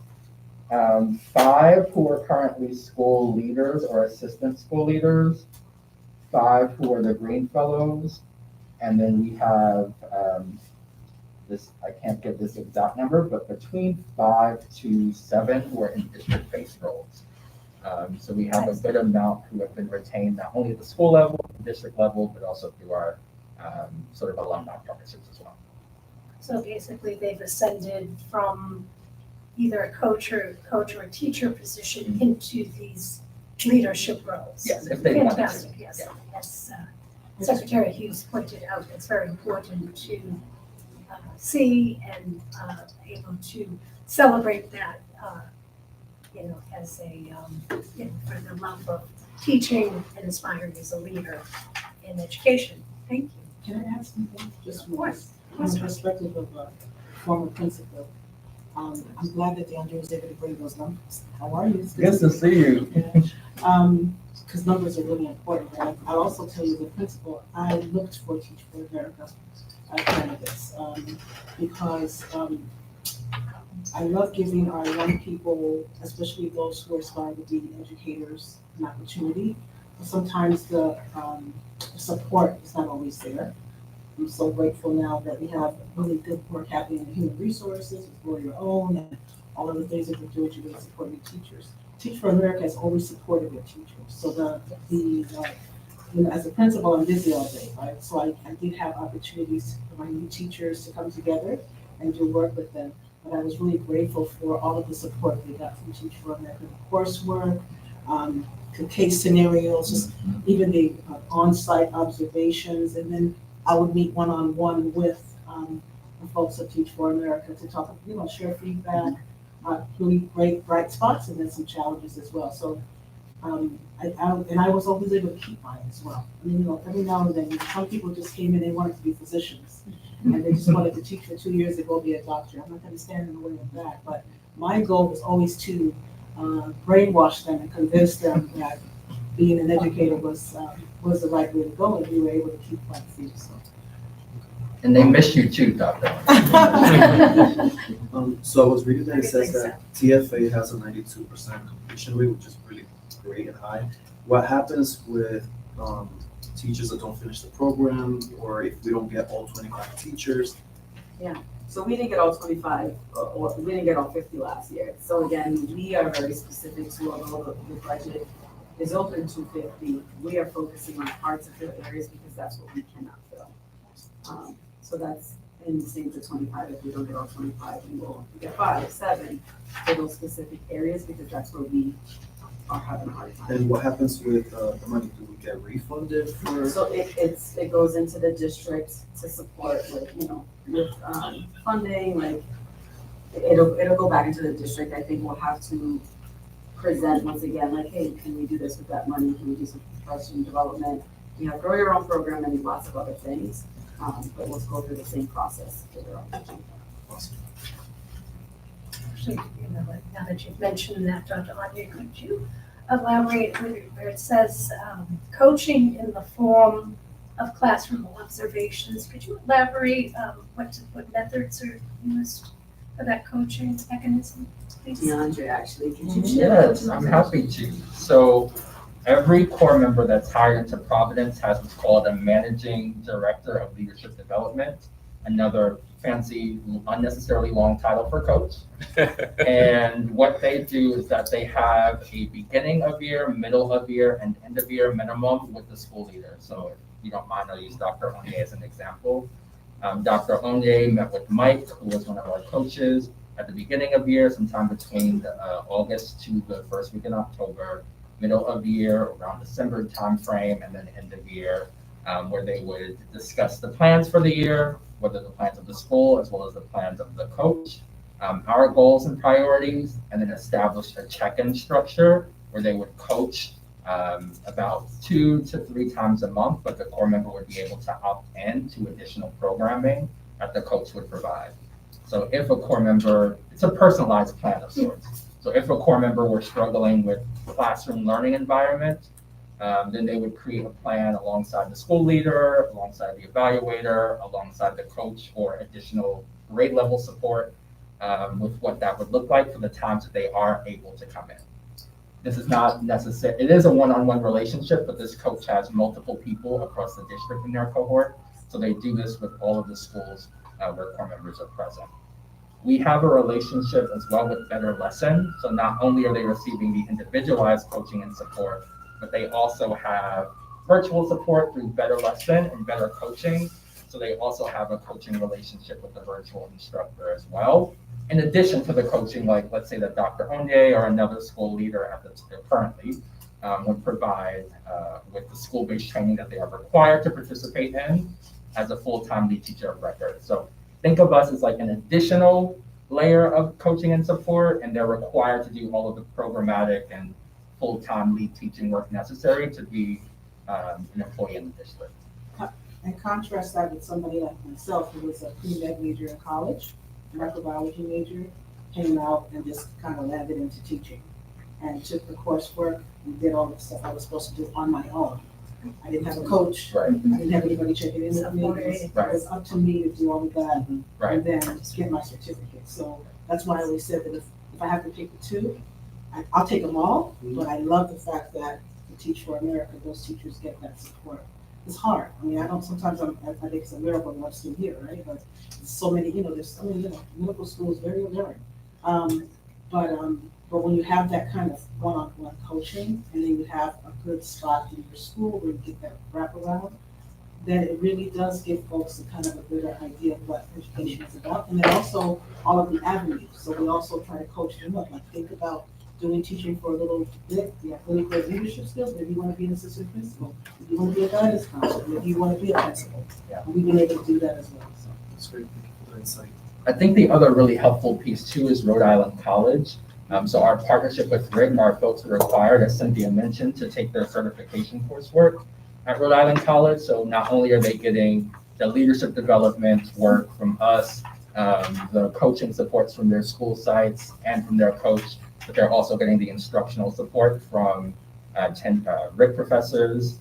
5 who are currently school leaders or assistant school leaders, 5 who are the Green Fellows, and then we have this, I can't give this exact number, but between 5 to 7 who are in district-based roles. So we have a good amount who have been retained not only at the school level, district level, but also through our sort of alumni partnerships as well. So basically, they've ascended from either a coach or a teacher position into these leadership roles. Yes, if they want to. Fantastic, yes. As Secretary Hughes pointed out, it's very important to see and able to celebrate that, as a, for the love of teaching and aspiring as a leader in education. Thank you. Can I ask something? Just Of course. from the perspective of a former principal. I'm glad that DeAndre was able to bring those numbers. How are you? It's good Good to see you. Because numbers are really important. And I'll also tell you, the principal, I looked for Teach for America candidates because I love giving our young people, especially those who aspire to be educators, an opportunity. But sometimes the support is not always there. I'm so grateful now that we have really good work happening in human resources, for your own, and all of the things that we're doing to really support your teachers. Teach for America has always supported their teachers. So as a principal, I'm busy all day, right? So I did have opportunities for my new teachers to come together and do work with them. But I was really grateful for all of the support they got from Teach for America, the coursework, the case scenarios, just even the on-site observations, and then I would meet one-on-one with the folks at Teach for America to talk, share feedback, really great bright spots, and then some challenges as well. So, I was always able to keep mine as well. I mean, every now and then, some people just came in, they wanted to be physicians, and they just wanted to teach for 2 years to go be a doctor. I'm not going to stand in the way of that, but my goal was always to brainwash them and convince them that being an educator was the right way to go, and we were able to keep my feet. So. And they miss you too, Doctor. So I was reading that it says that TFA has a 92% completion rate, which is really great and high. What happens with teachers that don't finish the program, or if we don't get all 25 teachers? So we didn't get all 25, or we didn't get all 50 last year. So again, we are very specific to, although the budget is open to 50, we are focusing on hard to fill areas because that's what we cannot fill. So that's in the same to 25. If we don't get all 25, we will get 5, 7 for those specific areas because that's where we are having a hard time. And what happens with the money? Do we get refunded for? So it goes into the district to support, with funding, it'll go back into the district. I think we'll have to present once again, hey, can we do this with that money? Can we do some professional development? Grow your own program and lots of other things. But let's go through the same process for their own teaching. Awesome. Actually, now that you've mentioned that, Dr. Anya, could you elaborate where it says coaching in the form of classroom observations? Could you elaborate what methods are used for that coaching mechanism, please? DeAndre, actually, could you share? Yes, I'm happy to. So every core member that's hired into Providence has what's called a managing director of leadership development, another fancy, unnecessarily long title for coach. And what they do is that they have a beginning of year, middle of year, and end of year minimum with the school leader. So if you don't mind, I'll use Dr. Onye as an example. Dr. Onye met with Mike, who was one of our coaches, at the beginning of year, sometime between August to the first week in October, middle of year, around December timeframe, and then end of year, where they would discuss the plans for the year, whether the plans of the school as well as the plans of the coach, our goals and priorities, and then establish a check-in structure where they would coach about 2 to 3 times a month, but the core member would be able to opt in to additional programming that the coach would provide. So if a core member, it's a personalized plan of sorts. So if a core member were struggling with classroom learning environment, then they would create a plan alongside the school leader, alongside the evaluator, alongside the coach for additional grade level support with what that would look like for the times that they are able to come in. This is not necessary. It is a one-on-one relationship, but this coach has multiple people across the district in their cohort. So they do this with all of the schools where core members are present. We have a relationship as well with Better Lesson. So not only are they receiving the individualized coaching and support, but they also have virtual support through Better Lesson and Better Coaching. So they also have a coaching relationship with the virtual instructor as well. In addition to the coaching, like let's say that Dr. Onye or another school leader at the currently would provide with the school-based training that they are required to participate in as a full-time lead teacher of record. So think of us as like an additional layer of coaching and support, and they're required to do all of the programmatic and full-time lead teaching work necessary to be an employee in the district. And contrast that with somebody like myself who was a pre-med major in college, microbiology major, came out and just kind of landed into teaching and took the coursework and did all the stuff I was supposed to do on my own. I didn't have a coach. Right. I didn't have anybody checking in with me. It was up to me to do all of that Right. and then just get my certificate. So that's why I always said that if I have to pick the two, I'll take them all, but I love the fact that to Teach for America, those teachers get that support. It's hard. I mean, I think it's a miracle that I'm still here, right? But so many, there's so many, medical school is very alluring. But when you have that kind of one-on-one coaching, and then you have a good spot in your school where you get that wraparound, then it really does give folks a kind of a better idea of what education is about. And then also all of the avenues. So we also try to coach them up, like think about doing teaching for a little bit. You have really great leadership skills. Maybe you want to be an assistant principal. Maybe you want to be a guidance counselor. Maybe you want to be a principal. Yeah. And we've been able to do that as well. So. That's great. Thank you for the insight. I think the other really helpful piece too is Rhode Island College. So our partnership with RIG, our folks are required, as Cynthia mentioned, to take their certification coursework at Rhode Island College. So not only are they getting the leadership development work from us, the coaching supports from their school sites and from their coach, but they're also getting the instructional support from 10 RIG professors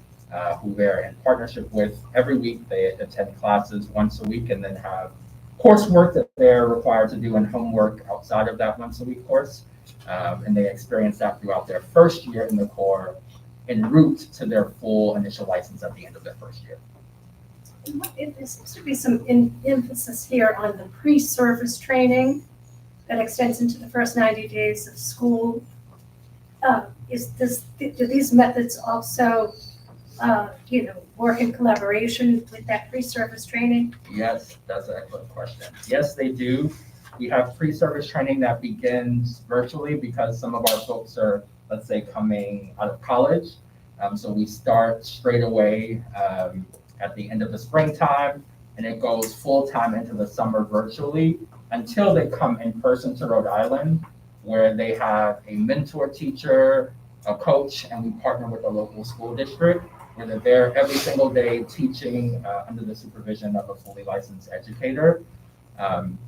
who they're in partnership with. Every week they attend classes once a week and then have coursework that they're required to do and homework outside of that once a week course. And they experience that throughout their first year in the Corps en route to their full initial license at the end of their first year. There seems to be some emphasis here on the pre-service training that extends into the first 90 days of school. Do these methods also, work in collaboration with that pre-service training? Yes, that's an excellent question. Yes, they do. We have pre-service training that begins virtually because some of our folks are, let's say, coming out of college. So we start straight away at the end of the springtime, and it goes full-time into the summer virtually until they come in person to Rhode Island, where they have a mentor teacher, a coach, and we partner with the local school district, where they're there every single day teaching under the supervision of a fully licensed educator.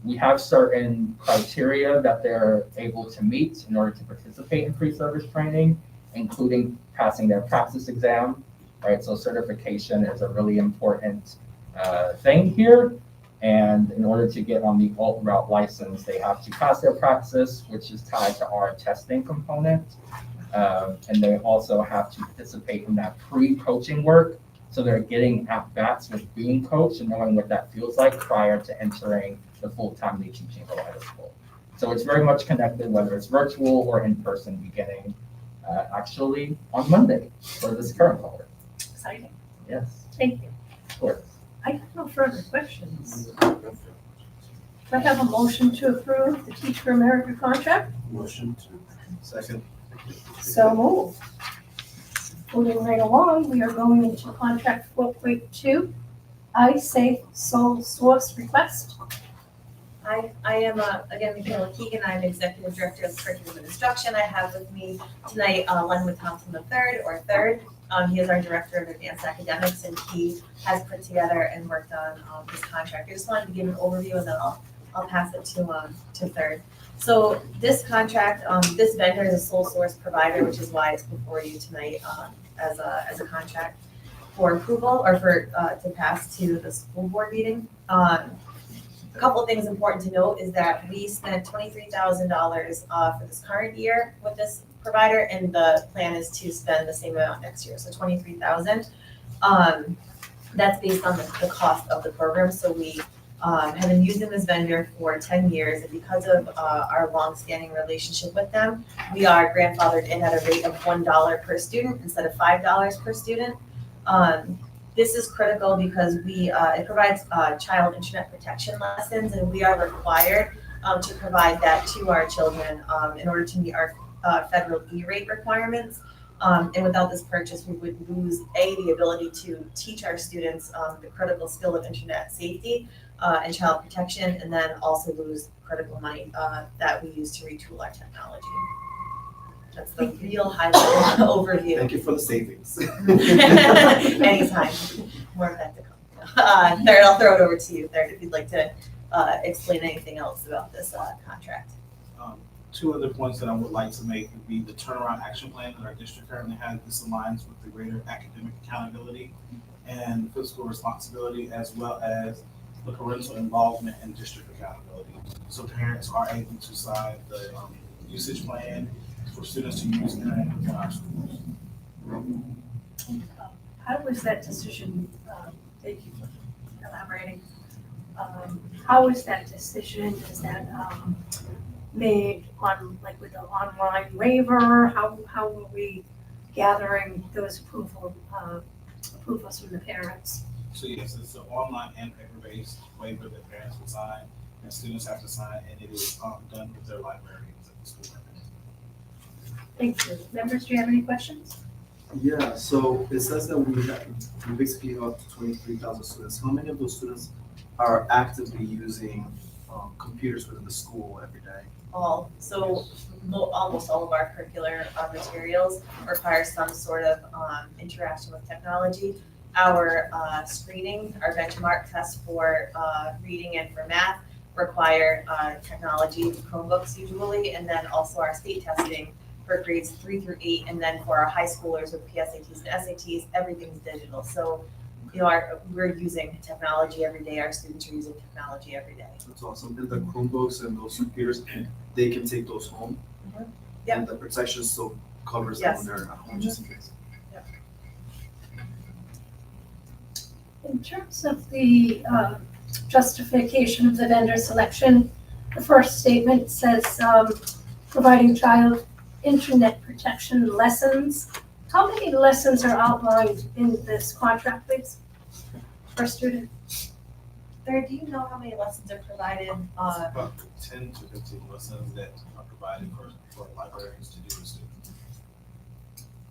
We have certain criteria that they're able to meet in order to participate in pre-service training, including passing their praxis exam, right? So certification is a really important thing here. And in order to get on the alt route license, they have to pass their praxis, which is tied to our testing component. And they also have to participate in that pre-coaching work. So they're getting at-bats with being coached and knowing what that feels like prior to entering the full-time lead teaching role at a school. So it's very much connected, whether it's virtual or in person, beginning actually on Monday for this current quarter. Exciting. Yes, Thank you. of course. I have no further questions. Do I have a motion to approve the Teach for America contract? Motion to. Second. So moved. Moving right along, we are going into contract 4.2, iSafe sole source request. I am, again, Michaela Keegan. I'm Executive Director of Curriculum and Instruction. I have with me tonight Lenwood Thompson III. He is our Director of Advanced Academics, and he has put together and worked on this contract. I just wanted to give an overview, and then I'll pass it to Third. So this contract, this vendor is a sole source provider, which is why it's before you tonight as a contract for approval or for to pass to the school board meeting. A couple of things important to note is that we spent $23,000 for this current year with this provider, and the plan is to spend the same amount next year, so $23,000. That's based on the cost of the program. So we have been using this vendor for 10 years, and because of our long-standing relationship with them, we are grandfathered in at a rate of $1 per student instead of $5 per student. This is critical because it provides child internet protection lessons, and we are required to provide that to our children in order to meet our federal E-rate requirements. And without this purchase, we would lose, the ability to teach our students the critical skill of internet safety and child protection, and then also lose critical money that we use to retool our technology. That's the real high-level overview. Thank you for the savings. Anytime, more of that to come. Third, I'll throw it over to you, Third, if you'd like to explain anything else about this contract. Two other points that I would like to make would be the turnaround action plan that our district currently has. This aligns with the greater academic accountability and fiscal responsibility, as well as the parental involvement and district accountability. So parents are able to sign the usage plan for students to use internet in our schools. How was that decision, thank you for elaborating. How was that decision, is that made on, like with the online waiver? How were we gathering those approvals from the parents? So yes, it's an online and paper-based waiver that parents will sign and students have to sign, and it is done with their librarians at the school. Thank you. Members, do you have any questions? Yeah, so it says that we basically have 23,000 students. How many of those students are actively using computers within the school every day? Almost all of our curricular materials require some sort of interaction with technology. Our screening, our benchmark tests for reading and for math require technology, Chromebooks usually, and then also our state testing for grades 3 through 8, and then for our high schoolers with PSATs and SATs, everything's digital. So, we're using technology every day. Our students are using technology every day. That's awesome. And the Chromebooks and those computers, they can take those home? Mhm. Yep. And the protection still covers them when they're at home, just in case? In terms of the justification of the vendor selection, the first statement says providing child internet protection lessons. How many lessons are outlined in this contract, please, per student? Third, do you know how many lessons are provided? About 10 to 15 lessons that are provided for librarians to do with students.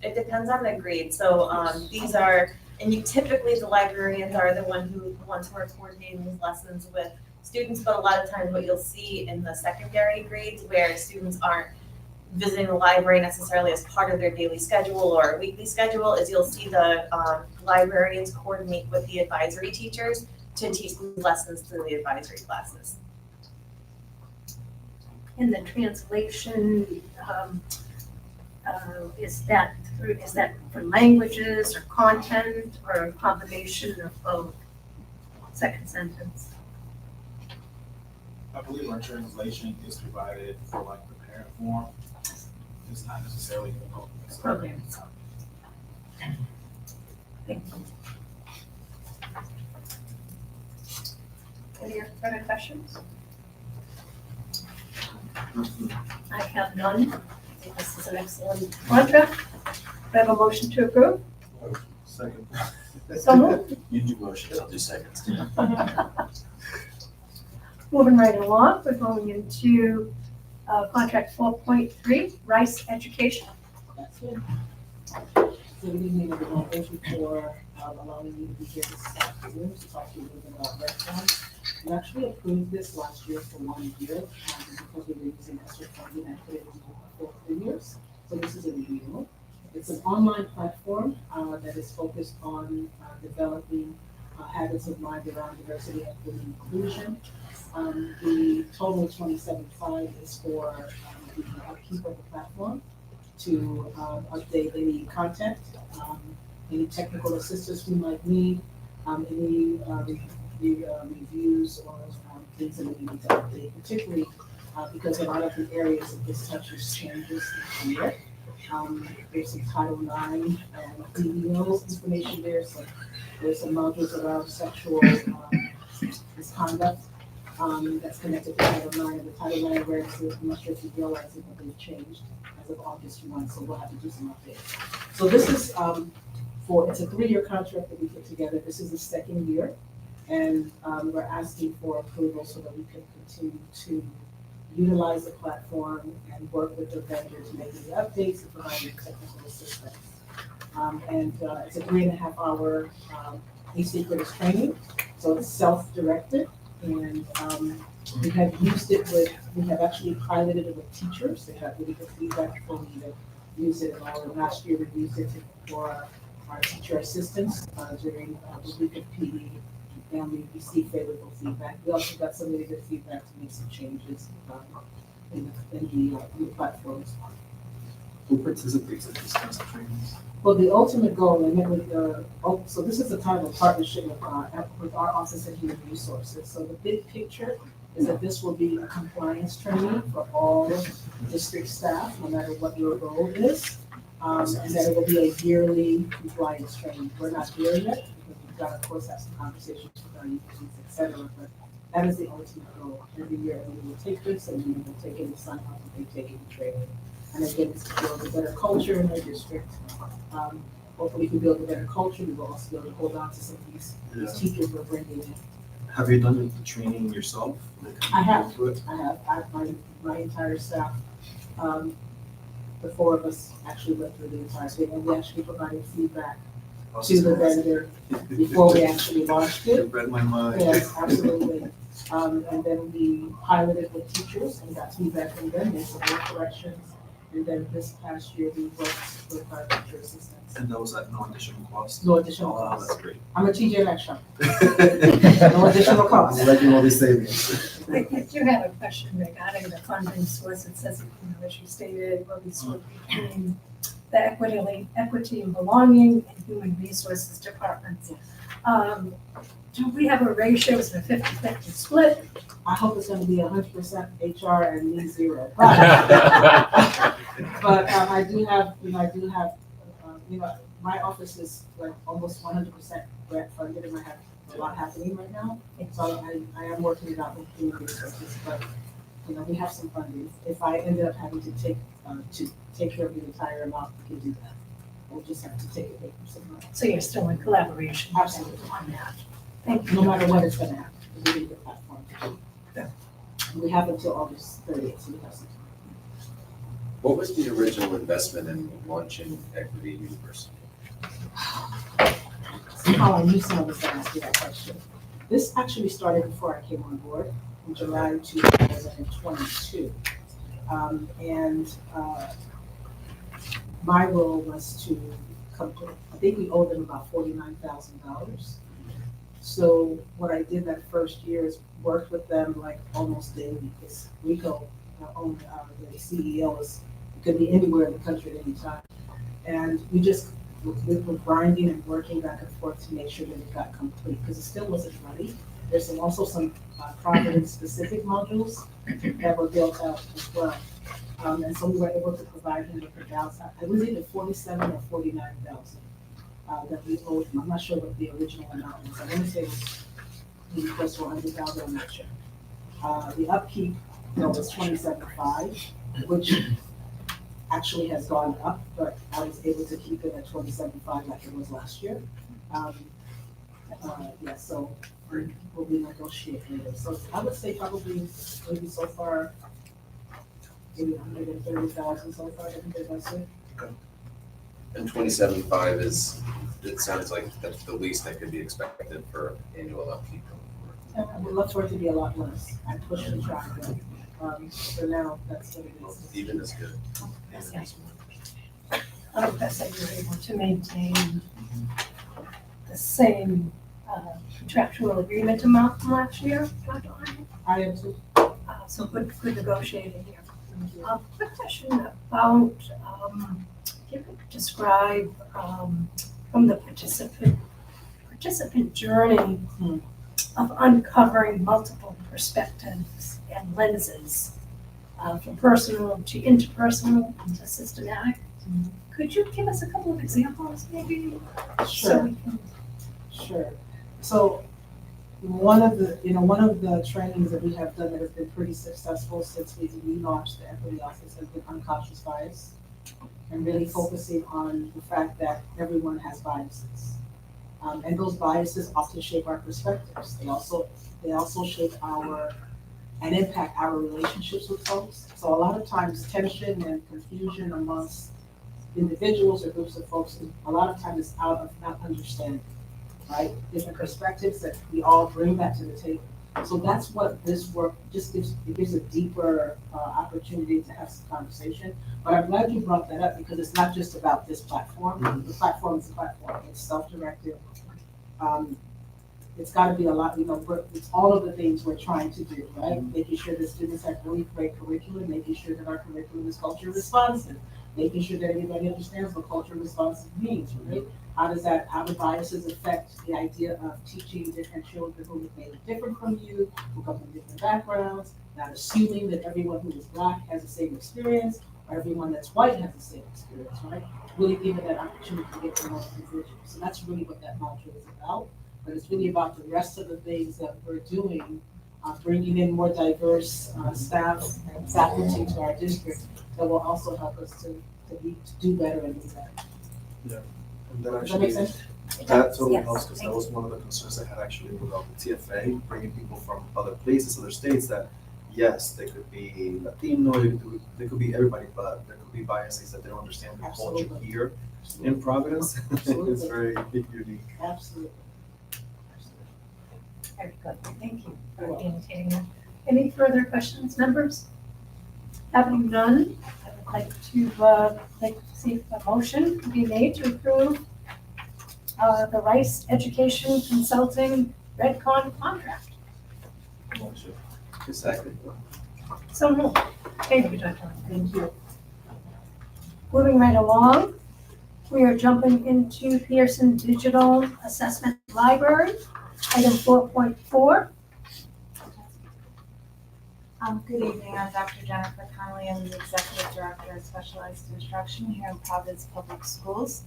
It depends on the grade. So these are, and typically the librarians are the ones who are coordinating these lessons with students, but a lot of times what you'll see in the secondary grades where students aren't visiting the library necessarily as part of their daily schedule or weekly schedule is you'll see the librarians coordinate with the advisory teachers to teach lessons through the advisory classes. In the translation, is that for languages or content or a combination of both? Second sentence. I believe our translation is provided for like the parent form. It's not necessarily the Program. Thank you. Any further questions? I have none. I think this is an excellent contract. Do I have a motion to approve? Second. So moved. You do motions, I'll do seconds. Moving right along, we're going into contract 4.3, Rice Education. Good evening, everyone. Thank you for allowing me to be here this afternoon to talk to you a little bit about restaurants. We actually approved this last year for 1 year because we were using extra funding and put it for 3 years. So this is a renewal. It's an online platform that is focused on developing habits of mind around diversity, equity, and inclusion. The total 27.5 is for the upkeep of the platform to update any content, any technical assistance we might need, any reviews or things that we need to update, particularly because a lot of the areas of this touches changes each year. There's some Title IX and DEO's information there, so there's some modules around sexual misconduct that's connected to Title IX, and the Title IX awareness, I'm not sure if you realize it, but they've changed as of August 1, so we'll have to do some updates. So this is it's a 3-year contract that we put together. This is the 2nd year, and we're asking for approval so that we can continue to utilize the platform and work with the vendor to make any updates and provide any technical assistance. It's a 3.5 hour asynchronous training, so it's self-directed. And we have used it with, we have actually piloted it with teachers. They have really good feedback from me to use it. Last year we used it for our teacher assistants during the week of PE, and we received favorable feedback. We also got some really good feedback to make some changes in the platforms. Who participates in these kinds of trainings? Well, the ultimate goal, and it would, so this is a kind of a partnership with our Office of Human Resources. So the big picture is that this will be a compliance training for all district staff, no matter what your role is. And that it will be a yearly compliance training. We're not there yet, because we've got, of course, have some conversations with our unions, et cetera, but that is the ultimate goal. Every year, we will take this, and we will take it and sign up, and they take it in training. And again, it's to build a better culture in their district. Hopefully, if we build a better culture, we will also be able to hold on to some of these teachers we're bringing in. Have you done the training yourself? I have. My entire staff, the 4 of us actually went through the entire thing, and we actually provided feedback to the vendor before we actually launched it. It read my mind. Yes, absolutely. And then we piloted with teachers and got feedback from them, made some more corrections. And then this past year, we worked with our teacher assistants. And that was at no additional cost? No additional Oh, cost. that's great. I'm a TJ Lecture. No additional cost. I'm liking all these savings. I do have a question regarding the funding source. It says, as you stated, will be split between the equity and belonging and human resources departments. Do we have a ratio? Is it a 50-50 split? I hope it's gonna be 100% HR and me 0. But I do have, my office is like almost 100% grant funded, and I have a lot happening right now. So I am working it out with human resources, but, we have some funding. If I ended up having to take care of the entire amount, we can do that. We'll just have to take it from somewhere. So you're still in collaboration? Absolutely. On that. Thank you. No matter what, it's gonna happen. We need the platform. We have until August 30th, so we have some time. What was the original investment in launching Equity University? Somehow I knew someone was gonna ask you that question. This actually started before I came on board in July 2022. My role was to complete, I think we owed them about $49,000. So what I did that first year is worked with them like almost daily, because Rico, the CEO, could be anywhere in the country at any time. And we were grinding and working back and forth to make sure that it got complete, because it still wasn't ready. There's also some Providence specific modules that were built out as well. And so we were able to provide him with the downside. It was either 47 or 49,000 that we owed him. I'm not sure what the original amount was. I want to say it was maybe close to 100,000, I'm not sure. The upkeep was 27.5, which actually has gone up, but I was able to keep it at 27.5 like it was last year. So we'll be negotiating later. So I would say probably maybe so far, maybe 130,000 so far, I think that's it. And 27.5 it sounds like that's the least that could be expected for annual upkeep. I would love for it to be a lot less. I push and try, but for now, that's what it is. Even as good. I hope that you're able to maintain the same contractual agreement amount from last year, Dr. Arnold? I am too. So good negotiating here. Quick question about, if you could describe from the participant journey of uncovering multiple perspectives and lenses from personal to interpersonal to systematic. Could you give us a couple of examples, maybe? Sure. Sure. So one of the trainings that we have done that has been pretty successful since we relaunched the Equity Office has been unconscious bias, and really focusing on the fact that everyone has biases. And those biases often shape our perspectives. They also shape our and impact our relationships with folks. So a lot of times tension and confusion amongst individuals or groups of folks, a lot of times is out of not understanding, right? Different perspectives that we all bring that to the table. So that's what this work just gives, it gives a deeper opportunity to have some conversation. But I'm glad you brought that up because it's not just about this platform. The platform is a platform, it's self-directed. It's gotta be a lot, it's all of the things we're trying to do, right? Making sure that students have really great curriculum, making sure that our curriculum is culture responsive, making sure that everybody understands what culture responsive means, right? How do biases affect the idea of teaching different children who may look different from you, who come from different backgrounds, not assuming that everyone who is Black has the same experience, or everyone that's white has the same experience, right? Really giving that opportunity to get to know individuals. So that's really what that module is about. But it's really about the rest of the things that we're doing, bringing in more diverse staff and faculty to our district that will also help us to do better and be better. Yeah. And that Does that actually, make sense? that totally Yes, helps, because that was one of the concerns I had actually with the TFA, bringing people from other places, other states, that yes, they could be Latino, they could be everybody, but there could be biases that they don't understand the culture Absolutely. here in Providence. Absolutely. It's very unique. Absolutely. Very good, thank you You're for welcome. indicating that. Any further questions, members? Having none, I would like to see a motion to be made to approve the Rice Education Consulting Redcon contract. Motion. Second. So moved. Thank you, Dr. Thank you. Moving right along, we are jumping into Pearson Digital Assessment Library, item 4.4. Good evening, I'm Dr. Jennifer Connolly, I'm the Executive Director of Specialized Instruction here in Providence Public Schools.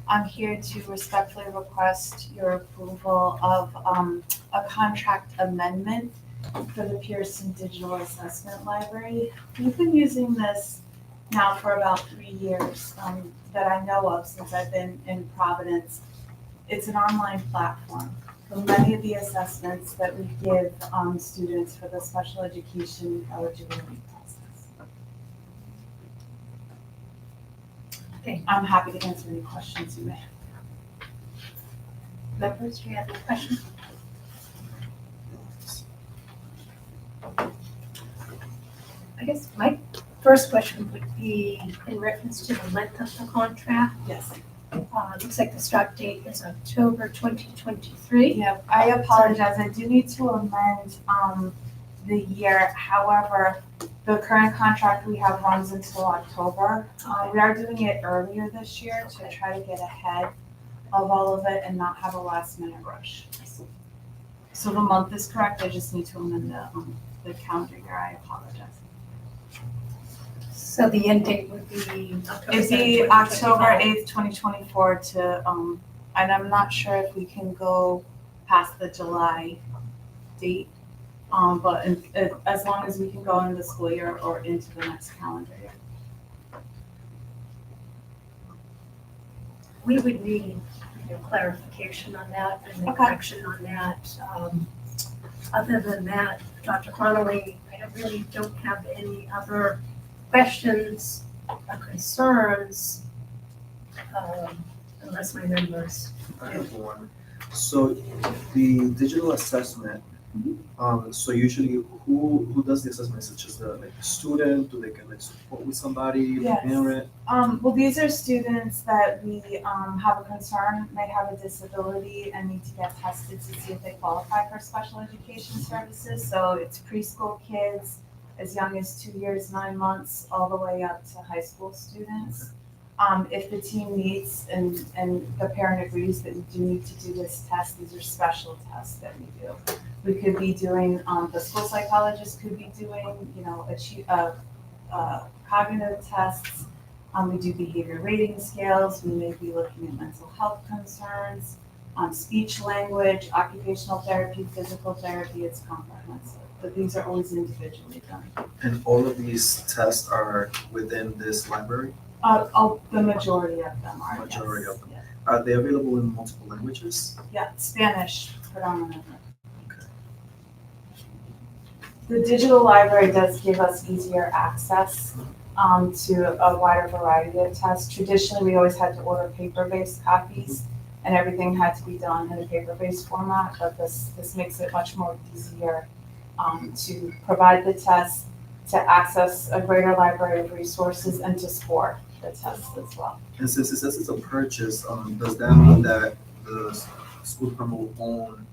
I'm here to respectfully request your approval of a contract amendment for the Pearson Digital Assessment Library. We've been using this now for about 3 years that I know of since I've been in Providence. It's an online platform for many of the assessments that we give students for the special education eligibility process. Okay. I'm happy to answer any questions you may have. Members, do you have any questions? I guess my first question would be in reference to the length of the contract. Yes. Looks like the start date is October 2023. Yeah, I apologize. I do need to amend the year. However, the current contract we have runs until October. We are doing it earlier this year to try to get ahead of all of it and not have a last minute rush. So the month is correct. I just need to amend the calendar year. I apologize. So the end date would be October It'd 7th, be October 2025. 8th, 2024 to, and I'm not sure if we can go past the July date. But as long as we can go into the school year or into the next calendar year. We would need clarification on that and Okay. action on that. Other than that, Dr. Connolly, I really don't have any other questions or concerns, unless my members. I have one. So the digital assessment, so usually who does the assessment? Is it just the student? Do they get support with somebody, Yes. parent? Well, these are students that we have a concern may have a disability and need to get tested to see if they qualify for special education services. So it's preschool kids as young as 2 years, 9 months, all the way up to high school students. If the team meets and the parent agrees that we do need to do this test, these are special tests that we do. We could be doing, the school psychologist could be doing, cognitive tests. We do behavior rating scales. We may be looking at mental health concerns, speech language, occupational therapy, physical therapy. It's comprehensive, but these are always individually done. And all of these tests are within this library? The majority of them are. Majority yes. of them. Yeah. Are they available in multiple languages? Yeah, Spanish predominantly. The digital library does give us easier access to a wider variety of tests. Traditionally, we always had to order paper-based copies, and everything had to be done in a paper-based format, but this makes it much more easier to provide the tests, to access a greater library of resources, and to score the tests as well. And since it says it's a purchase, does that mean that the school department will own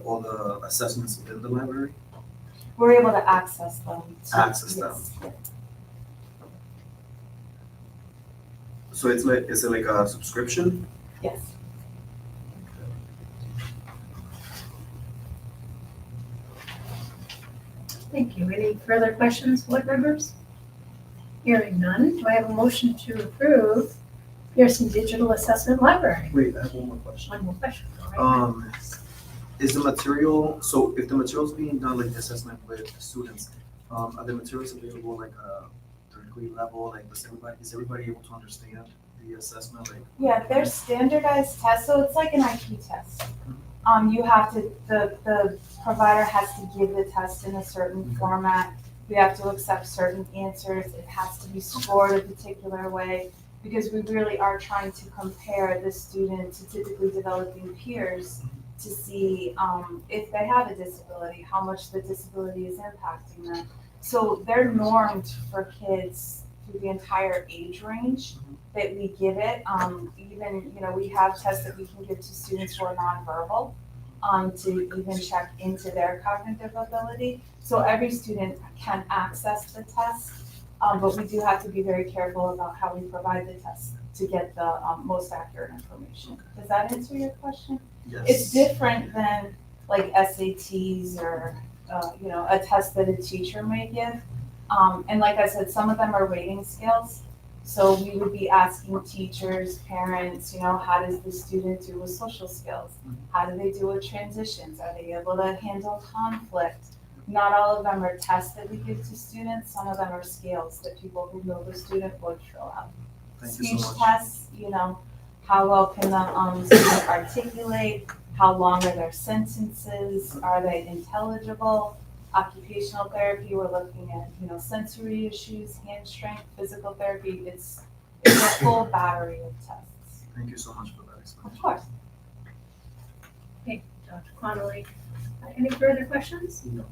all the assessments within the library? We're able to access them. Access them. Yes. So is it like a subscription? Yes. Thank you. Any further questions, board members? Hearing none, do I have a motion to approve Pearson Digital Assessment Library? Wait, I have one more question. One more question, all right? Is the material, so if the material's being done like the assessment with students, are the materials available like a third grade level? Like is everybody able to understand the assessment? Like, Yeah, they're standardized tests, so it's like an IQ test. You have to, the provider has to give the test in a certain format. We have to accept certain answers. It has to be scored a particular way, because we really are trying to compare the student to typically developing peers to see if they have a disability, how much the disability is impacting them. So they're normed for kids through the entire age range that we give it. Even, we have tests that we can give to students who are nonverbal to even check into their cognitive ability. So every student can access the test, but we do have to be very careful about how we provide the test to get the most accurate information. Does that answer your question? yes. It's different than like SATs or, a test that a teacher may give. And like I said, some of them are rating scales. So we would be asking teachers, parents, how does the student do with social skills? How do they do with transitions? Are they able to handle conflict? Not all of them are tests that we give to students. Some of them are scales that people who know the student would fill out. Thank you Speech so much. tests, how well can the student articulate? How long are their sentences? Are they intelligible? Occupational therapy, we're looking at, sensory issues, hand strength, physical therapy. It's a full battery of tests. Thank you so much for that explanation. Of course. Okay, Dr. Connolly, any further questions? No.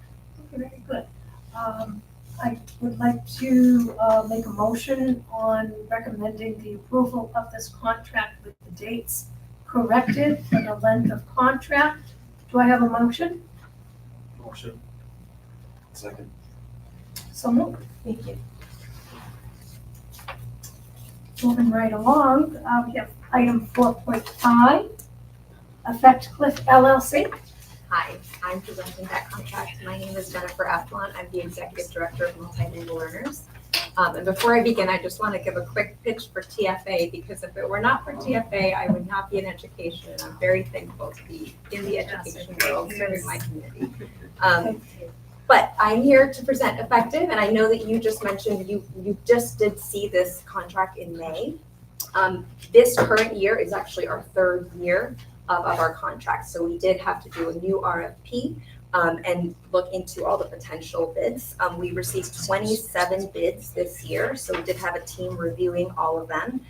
Okay, very good. I would like to make a motion on recommending the approval of this contract with the dates corrected for the length of contract. Do I have a motion? Motion. Second. So moved. Thank you. Moving right along, we have item 4.5, Effect Cliff LLC. Hi, I'm presenting that contract. My name is Jennifer Athlon. I'm the Executive Director of Multilingual Learners. And before I begin, I just want to give a quick pitch for TFA, because if it were not for TFA, I would not be in education. And I'm very thankful to be in the education world, serving my community. But I'm here to present Effective, and I know that you just mentioned you just did see this contract in May. This current year is actually our third year of our contract. So we did have to do a new RFP and look into all the potential bids. We received 27 bids this year, so we did have a team reviewing all of them.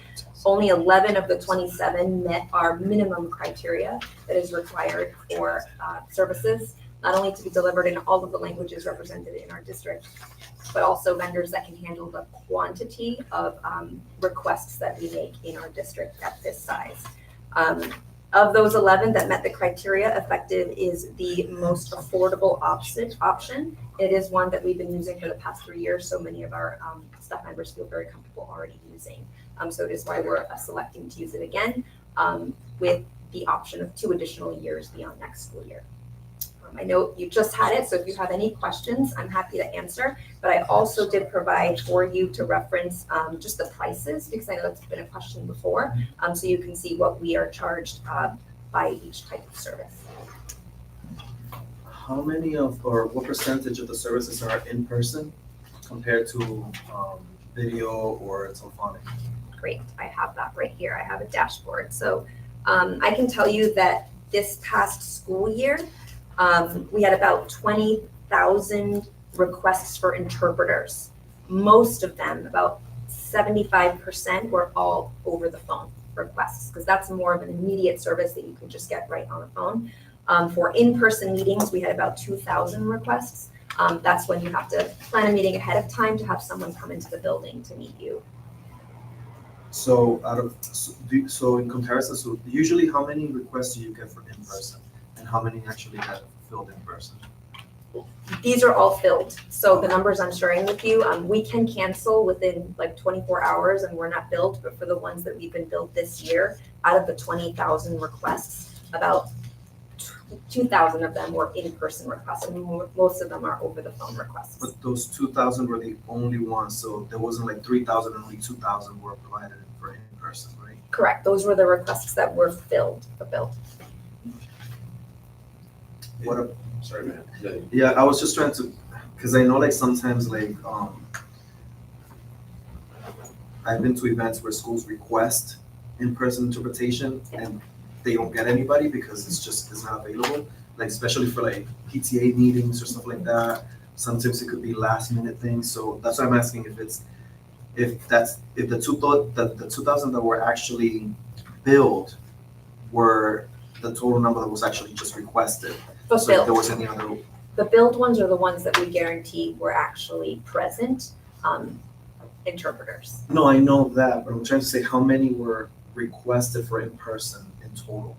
Only 11 of the 27 met our minimum criteria that is required for services, not only to be delivered in all of the languages represented in our district, but also vendors that can handle the quantity of requests that we make in our district at this size. Of those 11 that met the criteria, Effective is the most affordable option. It is one that we've been using for the past 3 years, so many of our staff members feel very comfortable already using. So it is why we're selecting to use it again with the option of 2 additional years beyond next school year. I know you just had it, so if you have any questions, I'm happy to answer. But I also did provide for you to reference just the prices, because I know that's been a question before, so you can see what we are charged by each type of service. How many or what percentage of the services are in person compared to video or telephonic? Great, I have that right here. I have a dashboard. So I can tell you that this past school year, we had about 1,000 requests for interpreters. Most of them, about 75%, were all over the phone requests, because that's more of an immediate service that you can just get right on the phone. For in-person meetings, we had about 2,000 requests. That's when you have to plan a meeting ahead of time to have someone come into the building to meet you. So so in comparison, so usually how many requests do you get for in-person? And how many actually get filled in person? These are all filled. So the numbers I'm sharing with you, we can cancel within like 24 hours and we're not billed, but for the ones that we've been billed this year, out of the 20,000 requests, about 2,000 of them were in-person requests, and most of them are over the phone requests. But those 2,000 were the only ones, so there wasn't like 3,000 and only 2,000 were provided for in-person, right? Correct. Those were the requests that were fulfilled. Sorry, man. Yeah, I was just trying to, because I know like sometimes like, I've been to events where schools request in-person interpretation and they don't get anybody because it's not available. Like especially for like PTA meetings or stuff like that. Sometimes it could be last minute things. So that's why I'm asking if the 2,000 that were actually billed were the total number that was actually just requested. So if there was any other. The billed ones are the ones that we guarantee were actually present, interpreters. No, I know that, but I'm trying to say how many were requested for in-person in total?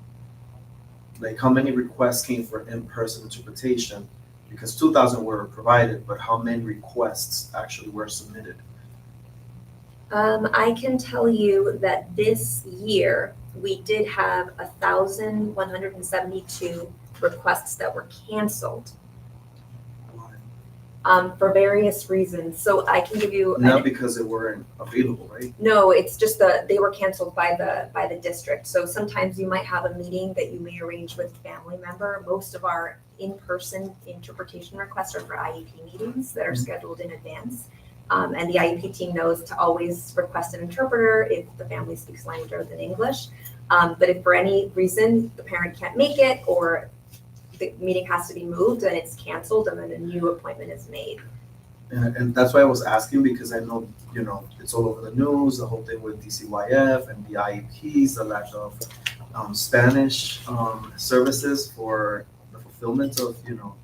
Like how many requests came for in-person interpretation? Because 2,000 were provided, but how many requests actually were submitted? I can tell you that this year, we did have 1,172 requests that were canceled. For various reasons. So I can give you. Not because they weren't available, right? No, it's just they were canceled by the district. So sometimes you might have a meeting that you may arrange with a family member. Most of our in-person interpretation requests are for IEP meetings that are scheduled in advance. And the IEP team knows to always request an interpreter if the family speaks language other than English. But if for any reason the parent can't make it or the meeting has to be moved and it's canceled and then a new appointment is made. And that's why I was asking, because I know, it's all over the news, the whole thing with DCYF and the IEPs, the lack of Spanish services for the fulfillment of,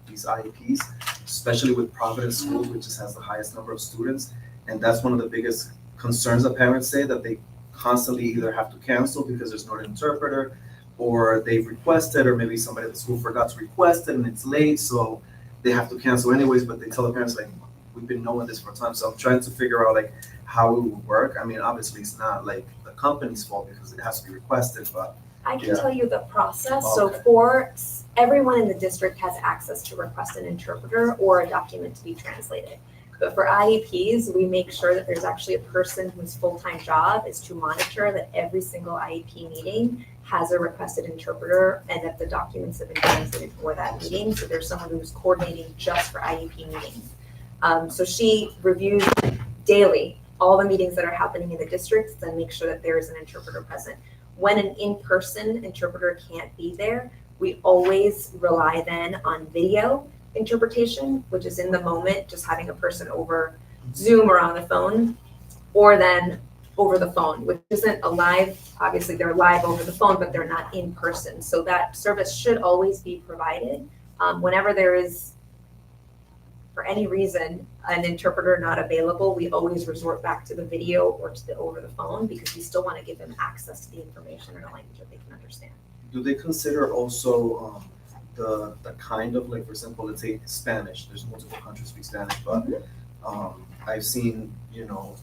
these IEPs, especially with Providence schools, which just has the highest number of students. And that's one of the biggest concerns that parents say, that they constantly either have to cancel because there's no interpreter, or they've requested, or maybe somebody at the school forgot to request it and it's late, so they have to cancel anyways, but they tell the parents like, we've been knowing this for time. So I'm trying to figure out like how it would work. I mean, obviously it's not like the company's fault because it has to be requested, but. I can tell you the process. Okay. So for everyone in the district has access to request an interpreter or a document to be translated. But for IEPs, we make sure that there's actually a person whose full-time job is to monitor that every single IEP meeting has a requested interpreter and that the documents have been translated for that meeting. So there's someone who's coordinating just for IEP meetings. So she reviews daily all the meetings that are happening in the districts and make sure that there is an interpreter present. When an in-person interpreter can't be there, we always rely then on video interpretation, which is in the moment, just having a person over Zoom or on the phone, or then over the phone, which isn't a live, obviously they're live over the phone, but they're not in person. So that service should always be provided. Whenever there is, for any reason, an interpreter not available, we always resort back to the video or to the over the phone, because we still want to give them access to the information in a language that they can understand. Do they consider also the kind of, like, for example, let's say Spanish, there's multiple countries speak Spanish, but I've seen,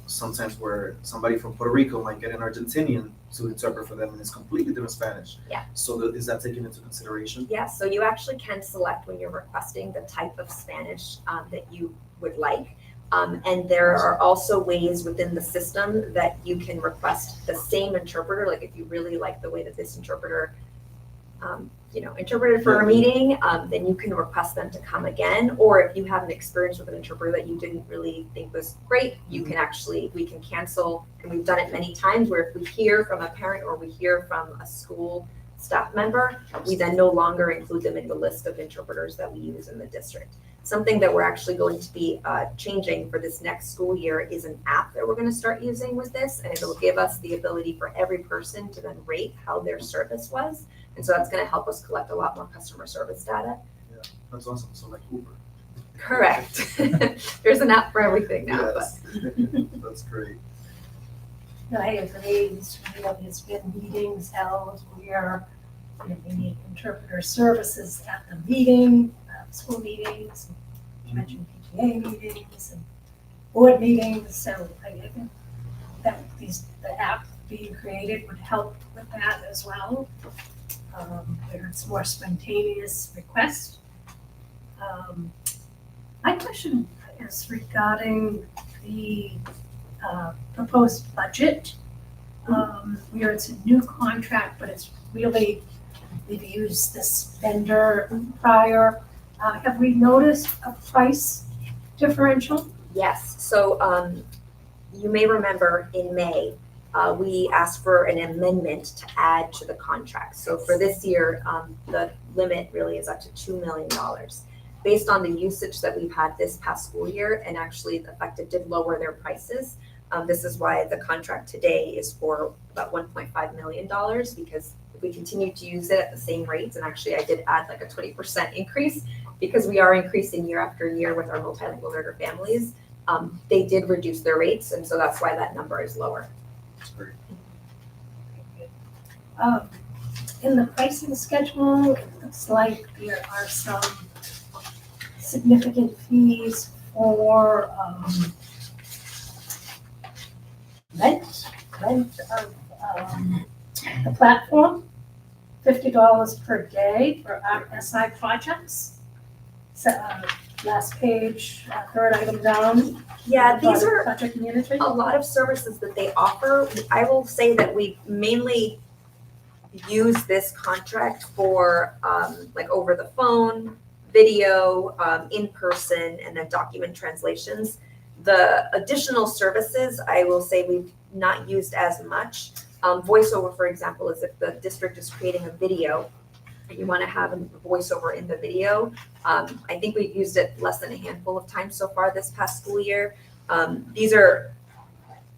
sometimes where somebody from Puerto Rico might get an Argentinian to interpret for them and it's completely different Spanish. Yeah. So is that taken into consideration? Yes, so you actually can select when you're requesting the type of Spanish that you would like. And there are also ways within the system that you can request the same interpreter. Like if you really like the way that this interpreter interpreted for a meeting, then you can request them to come again. Or if you have an experience with an interpreter that you didn't really think was great, you can we can cancel. And we've done it many times where if we hear from a parent or we hear from a school staff member, we then no longer include them in the list of interpreters that we use in the district. Something that we're actually going to be changing for this next school year is an app that we're going to start using with this, and it'll give us the ability for every person to then rate how their service was. And so that's going to help us collect a lot more customer service data. Yeah, that's awesome. So like Uber. Correct. There's an app for everything now. Yes. That's great. No, I agree. There's been meetings held where we need interpreter services at the meeting, school meetings, you mentioned PTA meetings and board meetings. So I think that the app being created would help with that as well. Where it's more spontaneous request. My question is regarding the proposed budget, where it's a new contract, but it's really, we've used this vendor prior. Have we noticed a price differential? Yes, so you may remember in May, we asked for an amendment to add to the contract. So for this year, the limit really is up to $2 million. Based on the usage that we've had this past school year, and actually the Effective did lower their prices. This is why the contract today is for about $1.5 million, because if we continue to use it at the same rates, and actually I did add like a 20% increase, because we are increasing year after year with our multilingual learner families, they did reduce their rates, and so that's why that number is lower. That's great. In the pricing schedule, it looks like there are some significant fees for rent of the platform, $50 per day for our SI projects. So, last page, third item down. Yeah, these are project management. a lot of services that they offer. I will say that we mainly use this contract for like over the phone, video, in person, and then document translations. The additional services, I will say we've not used as much. Voiceover, for example, is if the district is creating a video and you want to have a voiceover in the video. I think we've used it less than a handful of times so far this past school year. These are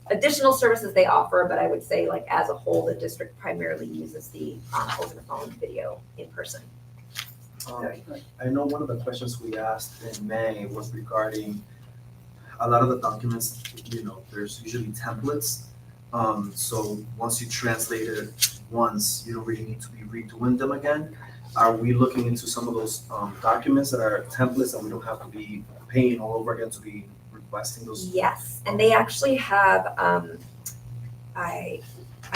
additional services they offer, but I would say like as a whole, the district primarily uses the over the phone video in person. I know one of the questions we asked in May was regarding a lot of the documents, there's usually templates. So once you translate it once, you don't really need to be redoing them again. Are we looking into some of those documents that are templates and we don't have to be paying all over again to be requesting those? Yes, and they actually have, I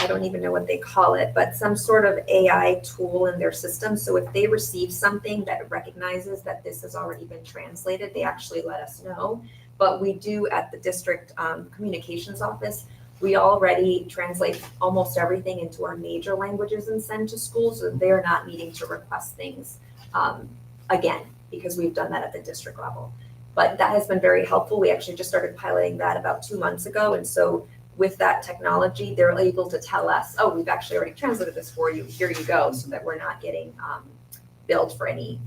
don't even know what they call it, but some sort of AI tool in their system. So if they receive something that recognizes that this has already been translated, they actually let us know. But we do at the district communications office, we already translate almost everything into our major languages and send to schools, so they're not needing to request things again, because we've done that at the district level. But that has been very helpful. We actually just started piloting that about 2 months ago. And so with that technology, they're able to tell us, oh, we've actually already translated this for you, here you go, so that we're not getting billed for anything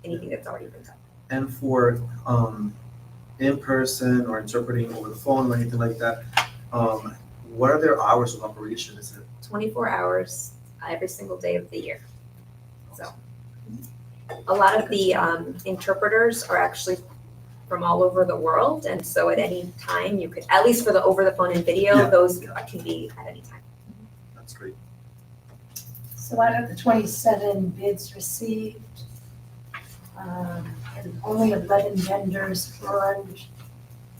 that's already been done. And for in person or interpreting over the phone or anything like that, what are their hours of operation? Is it 24 hours every single day of the year. So a lot of the interpreters are actually from all over the world, and so at any time you could, at least for the over the phone and video, those can be at any time. That's great. So out of the 27 bids received, and only 11 vendors earned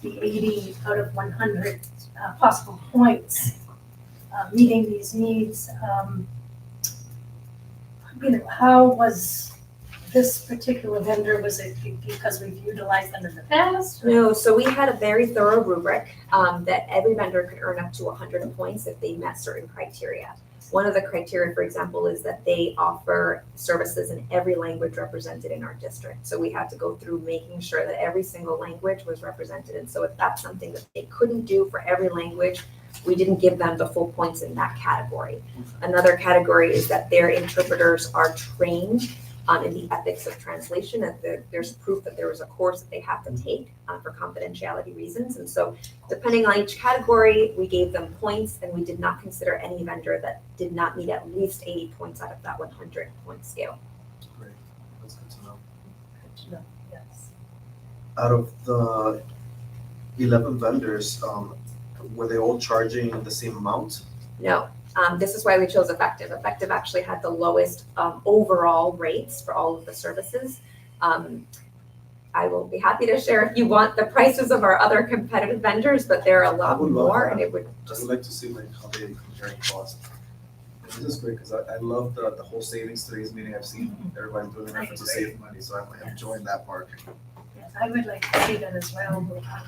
the 80 out of 100 possible points meeting these needs. How was this particular vendor, was it because we've utilized them in the past? No, so we had a very thorough rubric that every vendor could earn up to 100 points if they met certain criteria. One of the criteria, for example, is that they offer services in every language represented in our district. So we had to go through making sure that every single language was represented. And so if that's something that they couldn't do for every language, we didn't give them the full points in that category. Another category is that their interpreters are trained in the ethics of translation, that there's proof that there was a course that they have to take for confidentiality reasons. And so depending on each category, we gave them points, and we did not consider any vendor that did not meet at least 80 points out of that 100-point scale. Great, that's good to know. Yes. Out of the 11 vendors, were they all charging the same amount? No. This is why we chose Effective. Effective actually had the lowest overall rates for all of the services. I will be happy to share if you want the prices of our other competitive vendors, but they're a lot more, and it would I would like to see like how they comparing cost. This is great because I love the whole savings today's meeting. I've seen everybody doing an effort to save money, so I'm enjoying that part. Yes, I would like to see that as well.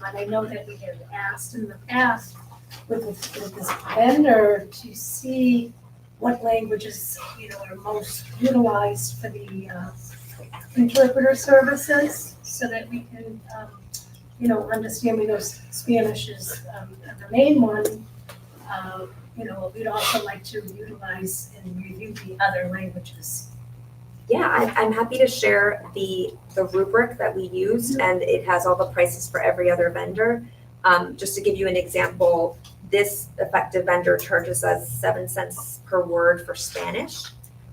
And I know that we have asked in the past with this vendor to see what languages, are most utilized for the interpreter services, so that we can, understand. We know Spanish is the main one. We'd also like to utilize and review the other languages. Yeah, I'm happy to share the rubric that we used, and it has all the prices for every other vendor. Just to give you an example, this Effective vendor charges us 7 cents per word for Spanish,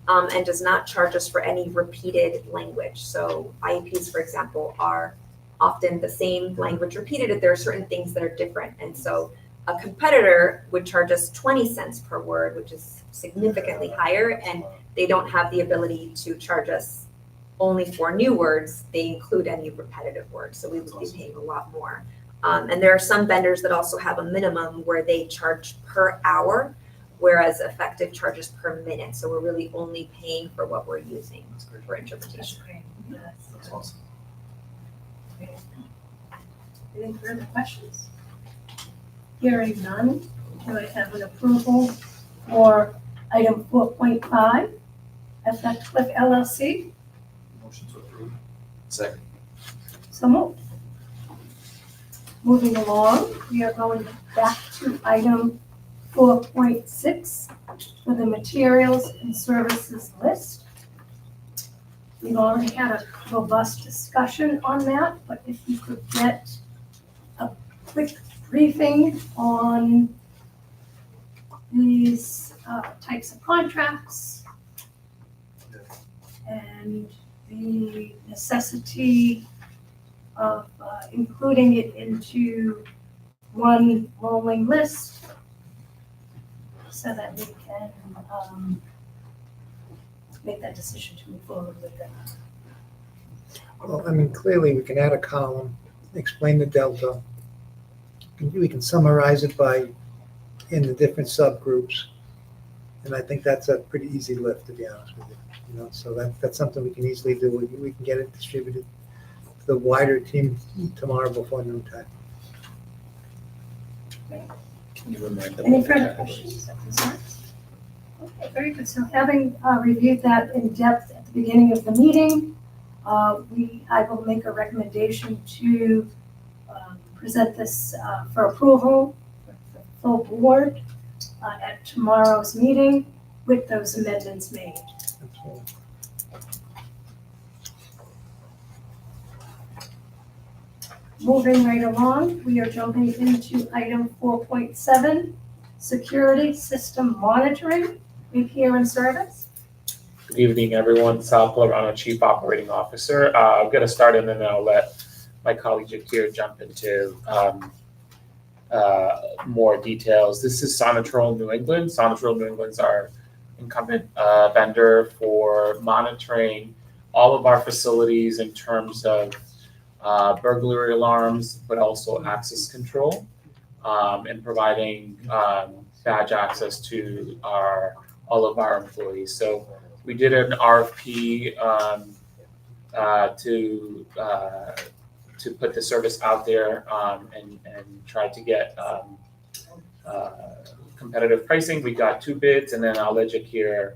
and does not charge us for any repeated language. So IEPs, for example, are often the same language repeated, and there are certain things that are different. And so a competitor would charge us 20 cents per word, which is significantly higher, and they don't have the ability to charge us only for new words. They include any repetitive words, so we would be paying a lot more. And there are some vendors that also have a minimum where they charge per hour, whereas Effective charges per minute. So we're really only paying for what we're using for interpretation. That's awesome. Any further questions? Hearing none, do I have an approval for item 4.5, Effective LLC? Motion to approve. Second. So moved. Moving along, we are going back to item 4.6 for the materials and services list. We've already had a robust discussion on that, but if you could get a quick briefing on these types of contracts and the necessity of including it into one rolling list so that we can make that decision to move forward with it. Well, clearly we can add a column, explain the delta. We can summarize it in the different subgroups. And I think that's a pretty easy lift, to be honest with you. So that's something we can easily do. We can get it distributed to the wider team tomorrow before noontime. Can you remind them? Any of the further categories? questions or concerns? Okay, very good. So having reviewed that in depth at the beginning of the meeting, I will make a recommendation to present this for approval for the full board at tomorrow's meeting with those amendments made. Absolutely. Moving right along, we are jumping into item 4.7, security system monitoring, repair and service. Good evening, everyone. Sal Colorado, Chief Operating Officer. I'm going to start and then I'll let my colleague Jakir jump into more details. This is Sonatrol New England. Sonatrol New England's our incumbent vendor for monitoring all of our facilities in terms of burglary alarms, but also access control, and providing badge access to all of our employees. So we did an RFP to put the service out there and try to get competitive pricing. We got 2 bids, and then I'll let Jakir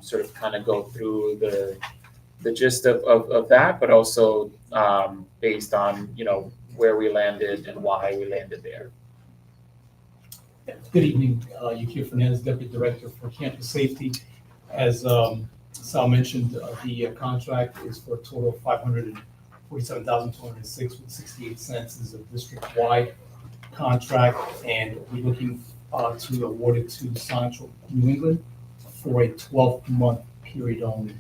sort of kind of go through the gist of that, but also based on where we landed and why we landed there. Good evening, Yakir Fernandez, Deputy Director for Campus Safety. As Sal mentioned, the contract is for a total of $547,206.68 is a district-wide contract, and we're looking to award it to Central New England for a 12-month period only.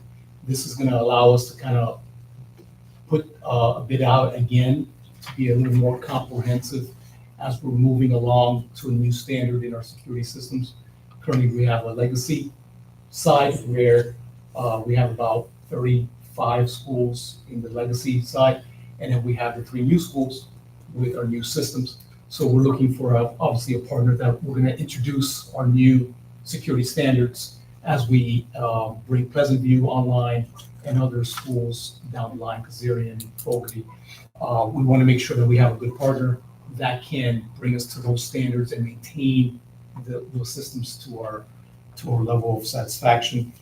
This is gonna allow us to kind of put a bid out again to be a little more comprehensive as we're moving along to a new standard in our security systems. Currently, we have a legacy side where we have about 35 schools in the legacy side, and then we have the 3 new schools with our new systems. So we're looking for obviously a partner that we're gonna introduce our new security standards as we bring Pleasant View online and other schools down the line, Kazarian, Fogarty. We wanna make sure that we have a good partner that can bring us to those standards and maintain those systems to our level of satisfaction.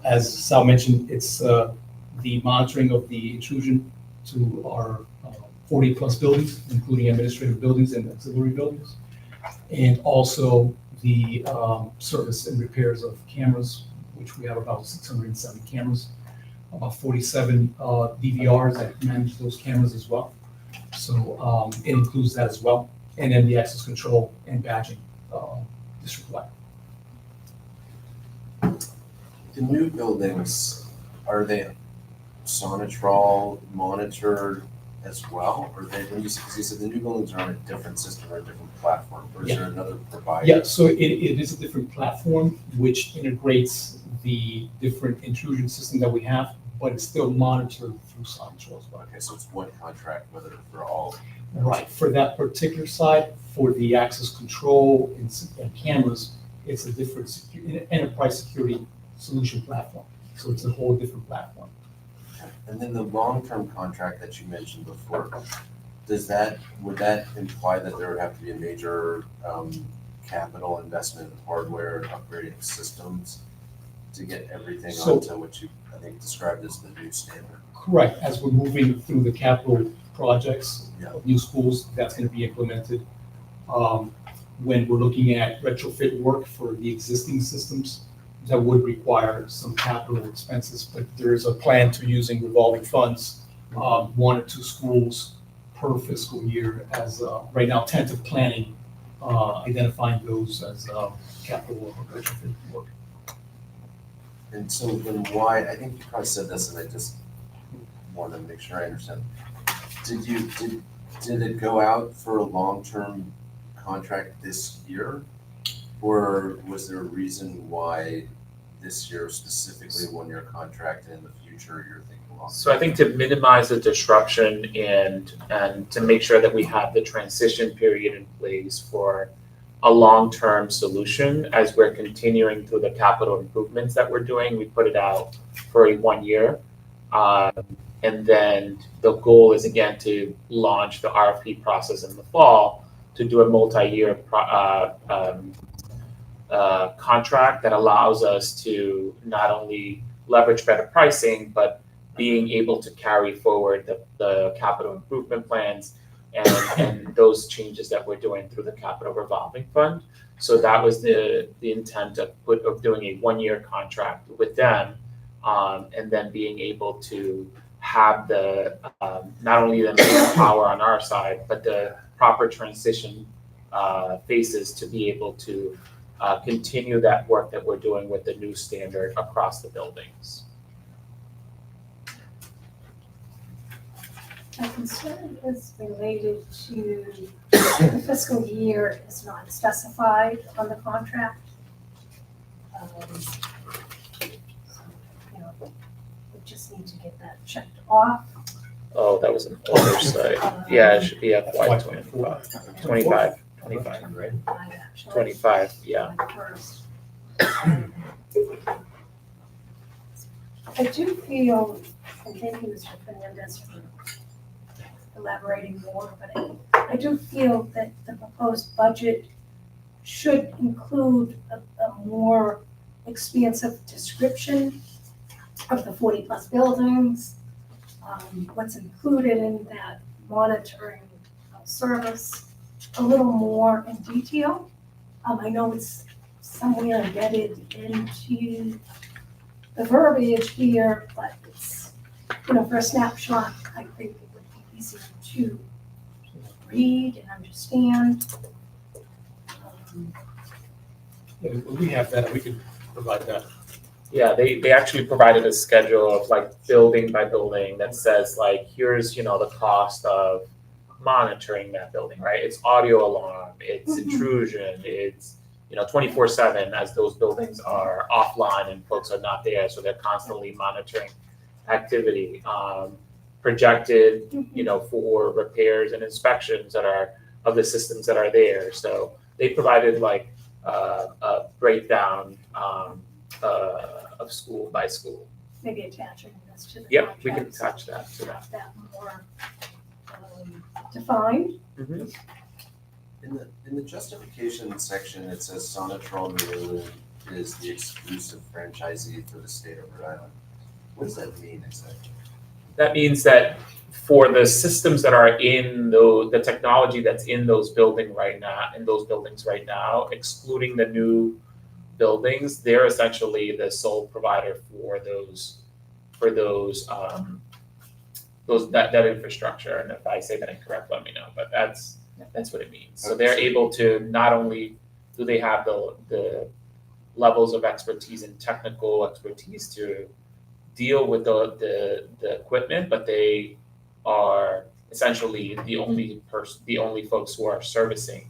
As Sal mentioned, it's the monitoring of the intrusion to our 40-plus buildings, including administrative buildings and auxiliary buildings, and also the service and repairs of cameras, which we have about 670 cameras, about 47 DVRs that manage those cameras as well. So it includes that as well, and then the access control and badging district-wide. The new buildings, are they Sonatrol monitored as well? Or they, when you said the new buildings are on a different system or a different platform, or is there another provider? Yeah, so it is a different platform which integrates the different intrusion system that we have, but it's still monitored through Sonatrol as well. Okay, so it's one contract, whether for all. Right, for that particular side, for the access control and cameras, it's a different enterprise security solution platform. So it's a whole different platform. And then the long-term contract that you mentioned before, would that imply that there would have to be a major capital investment in hardware, upgrading systems to get everything onto what you, I think, described as the new standard? Correct, as we're moving through the capital projects of new schools, that's gonna be implemented. When we're looking at retrofit work for the existing systems, that would require some capital expenses, but there's a plan to using revolving funds, 1 or 2 schools per fiscal year as, right now, tentative planning, identifying those as capital retrofit work. And so then why, I think you probably said this and I just want to make sure I understand. Did it go out for a long-term contract this year? Or was there a reason why this year specifically a 1-year contract and in the future you're thinking long? So I think to minimize the disruption and to make sure that we have the transition period in place for a long-term solution as we're continuing through the capital improvements that we're doing, we put it out for a 1 year. And then the goal is again to launch the RFP process in the fall to do a multi-year contract that allows us to not only leverage better pricing, but being able to carry forward the capital improvement plans and those changes that we're doing through the capital revolving fund. So that was the intent of doing a 1-year contract with them, and then being able to have the not only the power on our side, but the proper transition phases to be able to continue that work that we're doing with the new standard across the buildings. My concern is related to the fiscal year is not specified on the contract. We just need to get that checked off. Oh, that was an oversight. Yeah, it should be FY 25, 25, right? 25, yeah. First. I do feel, and thank you, Mr. Fernandez, for elaborating more, but I do feel that the proposed budget should include a more expansive description of the 40-plus buildings, what's included in that monitoring service, a little more in detail. I know it's somewhere embedded into the verbiage here, but it's, for a snapshot, I think it would be easier to read and understand. Yeah, we have that, we can provide that. Yeah, they actually provided a schedule of like building by building that says like, here's, the cost of monitoring that building, right? It's audio alarm, it's intrusion, it's, 24/7 as those buildings are offline and folks are not there, so they're constantly monitoring activity. Projected, for repairs and inspections that are of the systems that are there. So they provided like a breakdown of school by school. Maybe attaching this to the Yep, we can contract, attach that to that. that more defined. In the justification section, it says Sonatrol New England is the exclusive franchisee for the state of Rhode Island. What does that mean exactly? That means that for the systems that are in the technology that's in those buildings right now, excluding the new buildings, they're essentially the sole provider for that infrastructure. And if I say that incorrect, let me know. But that's what it means. So they're able to, not only do they have the levels of expertise and technical expertise to deal with the equipment, but they are essentially the only folks who are servicing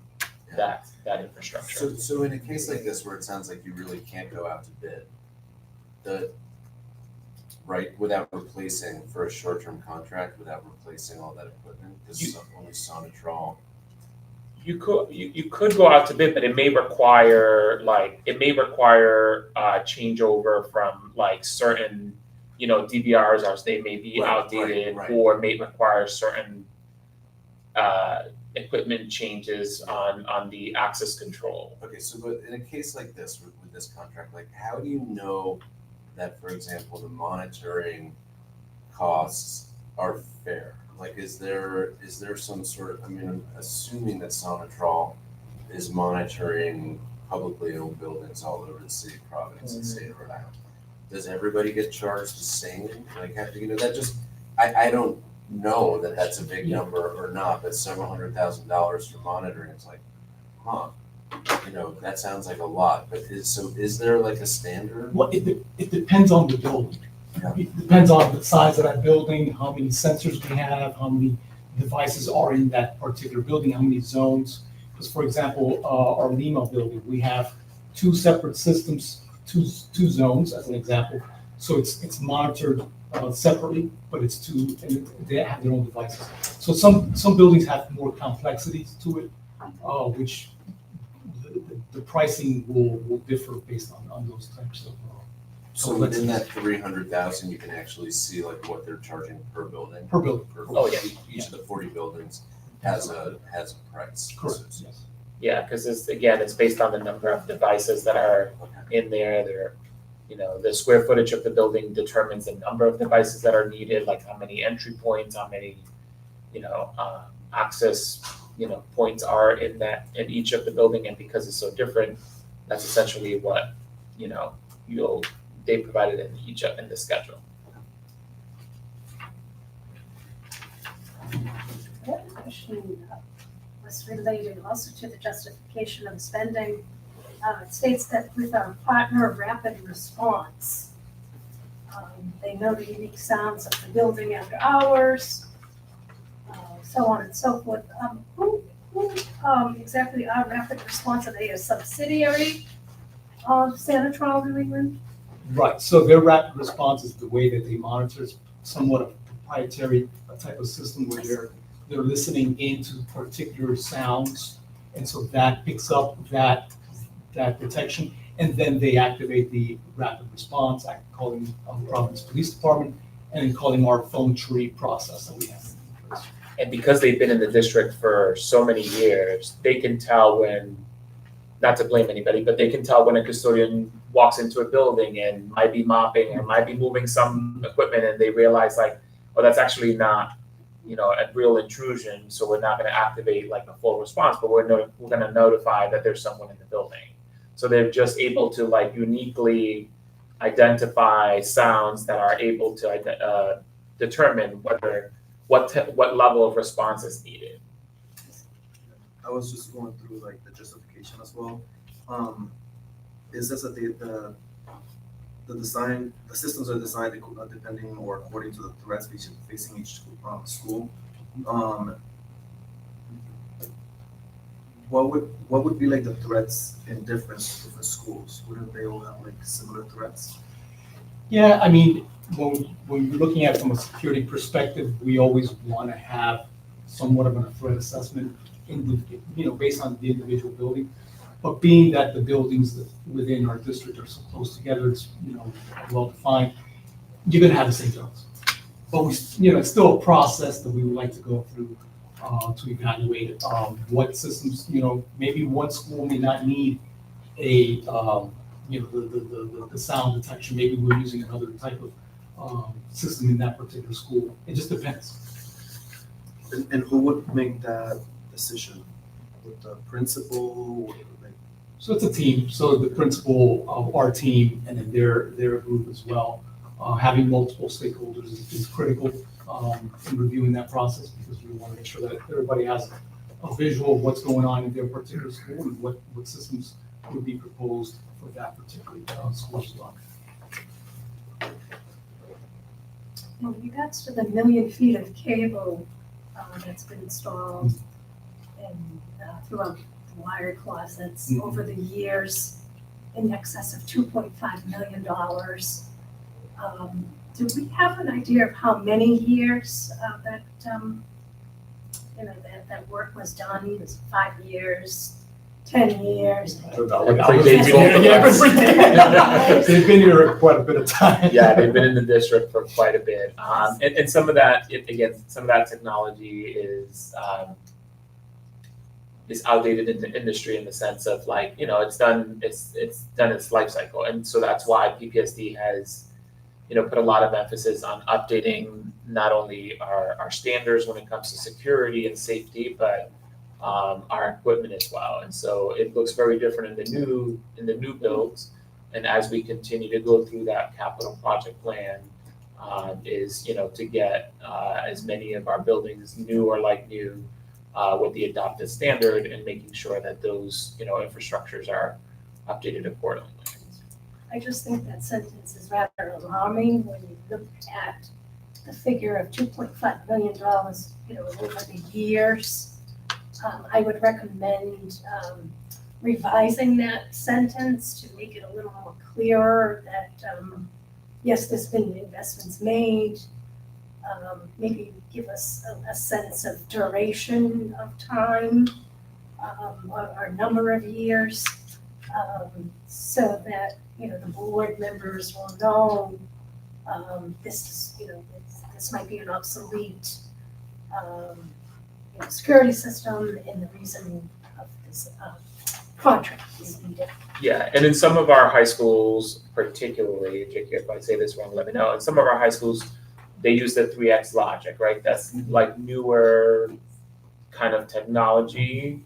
that infrastructure. So in a case like this where it sounds like you really can't go out to bid, without replacing for a short-term contract, without replacing all that equipment, this only Sonatrol. You could go out to bid, but it may require changeover from like certain DVRs, or they may be outdated, or may require certain equipment changes on the access control. Okay, so but in a case like this with this contract, like how do you know that, for example, the monitoring costs are fair? Like, is there some sort of, I'm assuming that Sonatrol is monitoring publicly owned buildings all over the city of Providence and state of Rhode Island. Does everybody get charged the same? Like, that just, I don't know that that's a big number or not, but several $100,000 for monitoring, it's like, that sounds like a lot, but is there like a standard? Well, it depends on the building. Yeah. It depends on the size of that building, how many sensors we have, how many devices are in that particular building, how many zones. Because for example, our Lima building, we have two separate systems, two zones as an example. So it's monitored separately, but it's two, and they have their own devices. So some buildings have more complexities to it, which the pricing will differ based on those types of. So within that 300,000, you can actually see like what they're charging per building. Per building. Oh, yeah. Each of the 40 buildings has a price. Correct. Yes. Yeah, because it's based on the number of devices that are in there. The square footage of the building determines the number of devices that are needed, like how many entry points, how many, access, points are in each of the building. And because it's so different, that's essentially what, they provided in the schedule. That question was related also to the justification of spending. It states that with our partner Rapid Response, they know the unique sounds of the building after hours, so on and so forth. Who exactly are Rapid Response? Are they a subsidiary of Sonatrol New England? Right, so their rapid response is the way that they monitor, somewhat of a proprietary type of system where they're listening into particular sounds, and so that picks up that detection, and then they activate the rapid response, calling Providence Police Department, and then calling our phone tree process that we have in place. And because they've been in the district for so many years, they can tell when, not to blame anybody, but they can tell when a custodian walks into a building and might be mopping or might be moving some equipment, and they realize like, oh, that's actually not, a real intrusion. So we're not going to activate like a full response, but we're going to notify that there's someone in the building. So they're just able to like uniquely identify sounds that are able to determine what level of response is needed. I was just going through like the justification as well. Is this that the design, the systems are designed depending or according to the threats facing each school? What would be like the threats in different schools? Wouldn't they all have like similar threats? Yeah, I mean, when you're looking at it from a security perspective, we always want to have somewhat of a threat assessment based on the individual building. But being that the buildings within our district are so close together, it's, well defined, you're gonna have the same threats. But it's still a process that we would like to go through to evaluate what systems, maybe one school may not need a, the sound detection, maybe we're using another type of system in that particular school. It just depends. And who would make that decision? With the principal? So it's a team. So the principal of our team and then their group as well. Having multiple stakeholders is critical in reviewing that process because we want to make sure that everybody has a visual of what's going on in their particular school and what systems would be proposed for that particular school as well. In regards to the 1 million feet of cable that's been installed throughout the wire closets over the years, in excess of $2.5 million. Do we have an idea of how many years that work was done? Was it 5 years, 10 years? They've been here quite a bit of time. Yeah, they've been in the district for quite a bit. And some of that, some of that technology is outdated in the industry in the sense of it's done its life cycle. And so that's why PPSD has, put a lot of emphasis on updating not only our standards when it comes to security and safety, but our equipment as well. And so it looks very different in the new builds. And as we continue to go through that capital project plan, to get as many of our buildings new or like new with the adopted standard and making sure that those infrastructures are updated accordingly. I just think that sentence is rather alarming when you look at the figure of $2.5 million, over the years. I would recommend revising that sentence to make it a little more clearer that, yes, there's been investments made. Maybe give us a sense of duration of time or number of years so that, the board members will know this might be an obsolete security system and the reason of this contract is needed. Yeah, and in some of our high schools, particularly, Jake, if I say this wrong, let me know. In some of our high schools, they use the 3X logic, right? That's like newer kind of technology,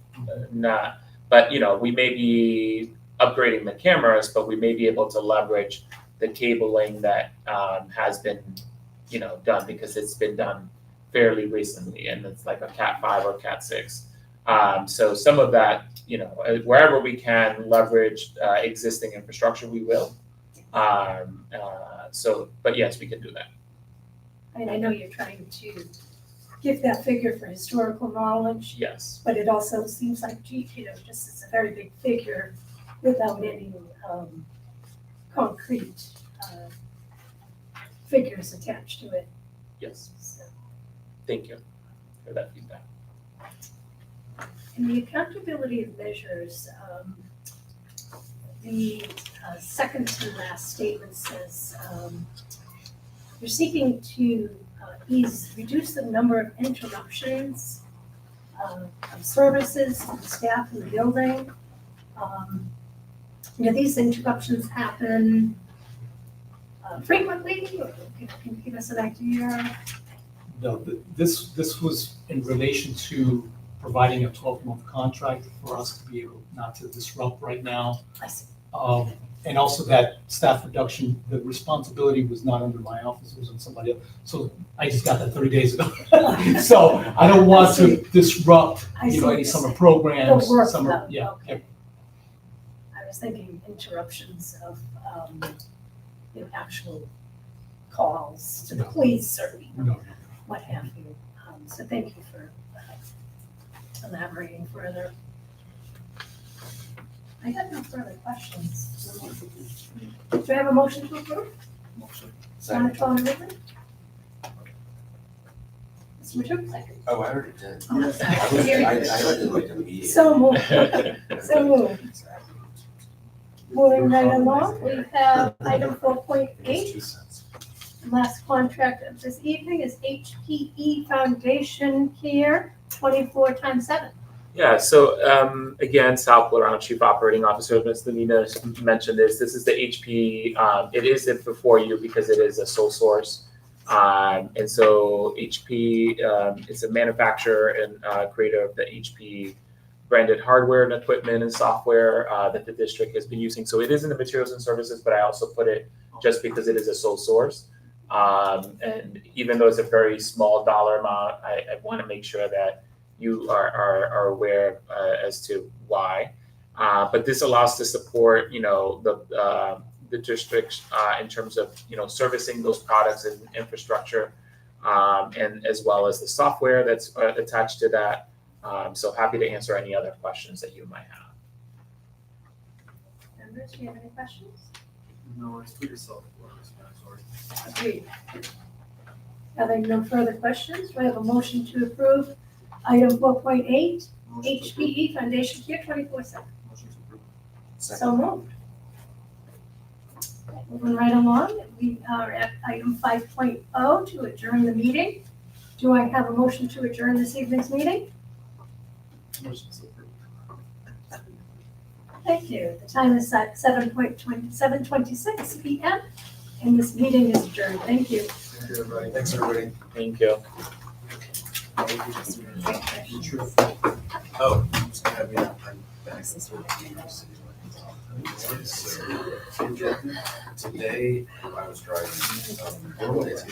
but we may be upgrading the cameras, but we may be able to leverage the cabling that has been, done because it's been done fairly recently, and it's like a Cat 5 or Cat 6. So some of that, wherever we can leverage existing infrastructure, we will. But yes, we can do that. And I know you're trying to give that figure for historical knowledge. Yes. But it also seems like, just it's a very big figure without any concrete figures attached to it. Yes. So. Thank you for that feedback. In the accountability of measures, the second to last statement says, you're seeking to reduce the number of interruptions of services and staff in the building. These interruptions happen frequently, or can you give us an idea? No, this was in relation to providing a 12-month contract for us to be able not to disrupt right now. I see. And also that staff reduction, the responsibility was not under my office, it was on somebody else. So I just got that 30 days ago. So I don't want to disrupt, I see any what you're summer saying. programs, The work summer, done, yeah. okay. I was thinking interruptions of, actual calls to the No. police or, No. what have you. So thank you for elaborating further. I have no further questions. Do I have a motion to approve? Second. Monotone movement? Mr. Matuk, second. Oh, I already did. Oh, I did like a meeting. So moved. So moved. Moving right along, we have item 4.8. Last contract of this evening is HPE Foundation Care 24x7. Yeah, so again, Sal Plurano, Chief Operating Officer, Ms. Lamina mentioned this. This is the HP. It is before you because it is a sole source. And so HP is a manufacturer and creator of the HP branded hardware and equipment and software that the district has been using. So it is in the materials and services, but I also put it just because it is a sole source. And even though it's a very small dollar amount, I want to make sure that you are aware as to why. But this allows to support, the district in terms of, servicing those products and infrastructure, and as well as the software that's attached to that. So happy to answer any other questions that you might have. Members, do you have any questions? No, it's pretty self. Agreed. Having no further questions, do I have a motion to approve item 4.8, HPE Foundation Care 24/7? So moved. Moving right along, we are at item 5.0 to adjourn the meeting. Do I have a motion to adjourn this evening's meeting? Thank you. The time is at 7:26 p.m. and this meeting is adjourned. Thank you. Thank you, everybody. Thanks, everybody. Thank you. Oh, just gonna have me, I'm back. Today, I was driving, normally it's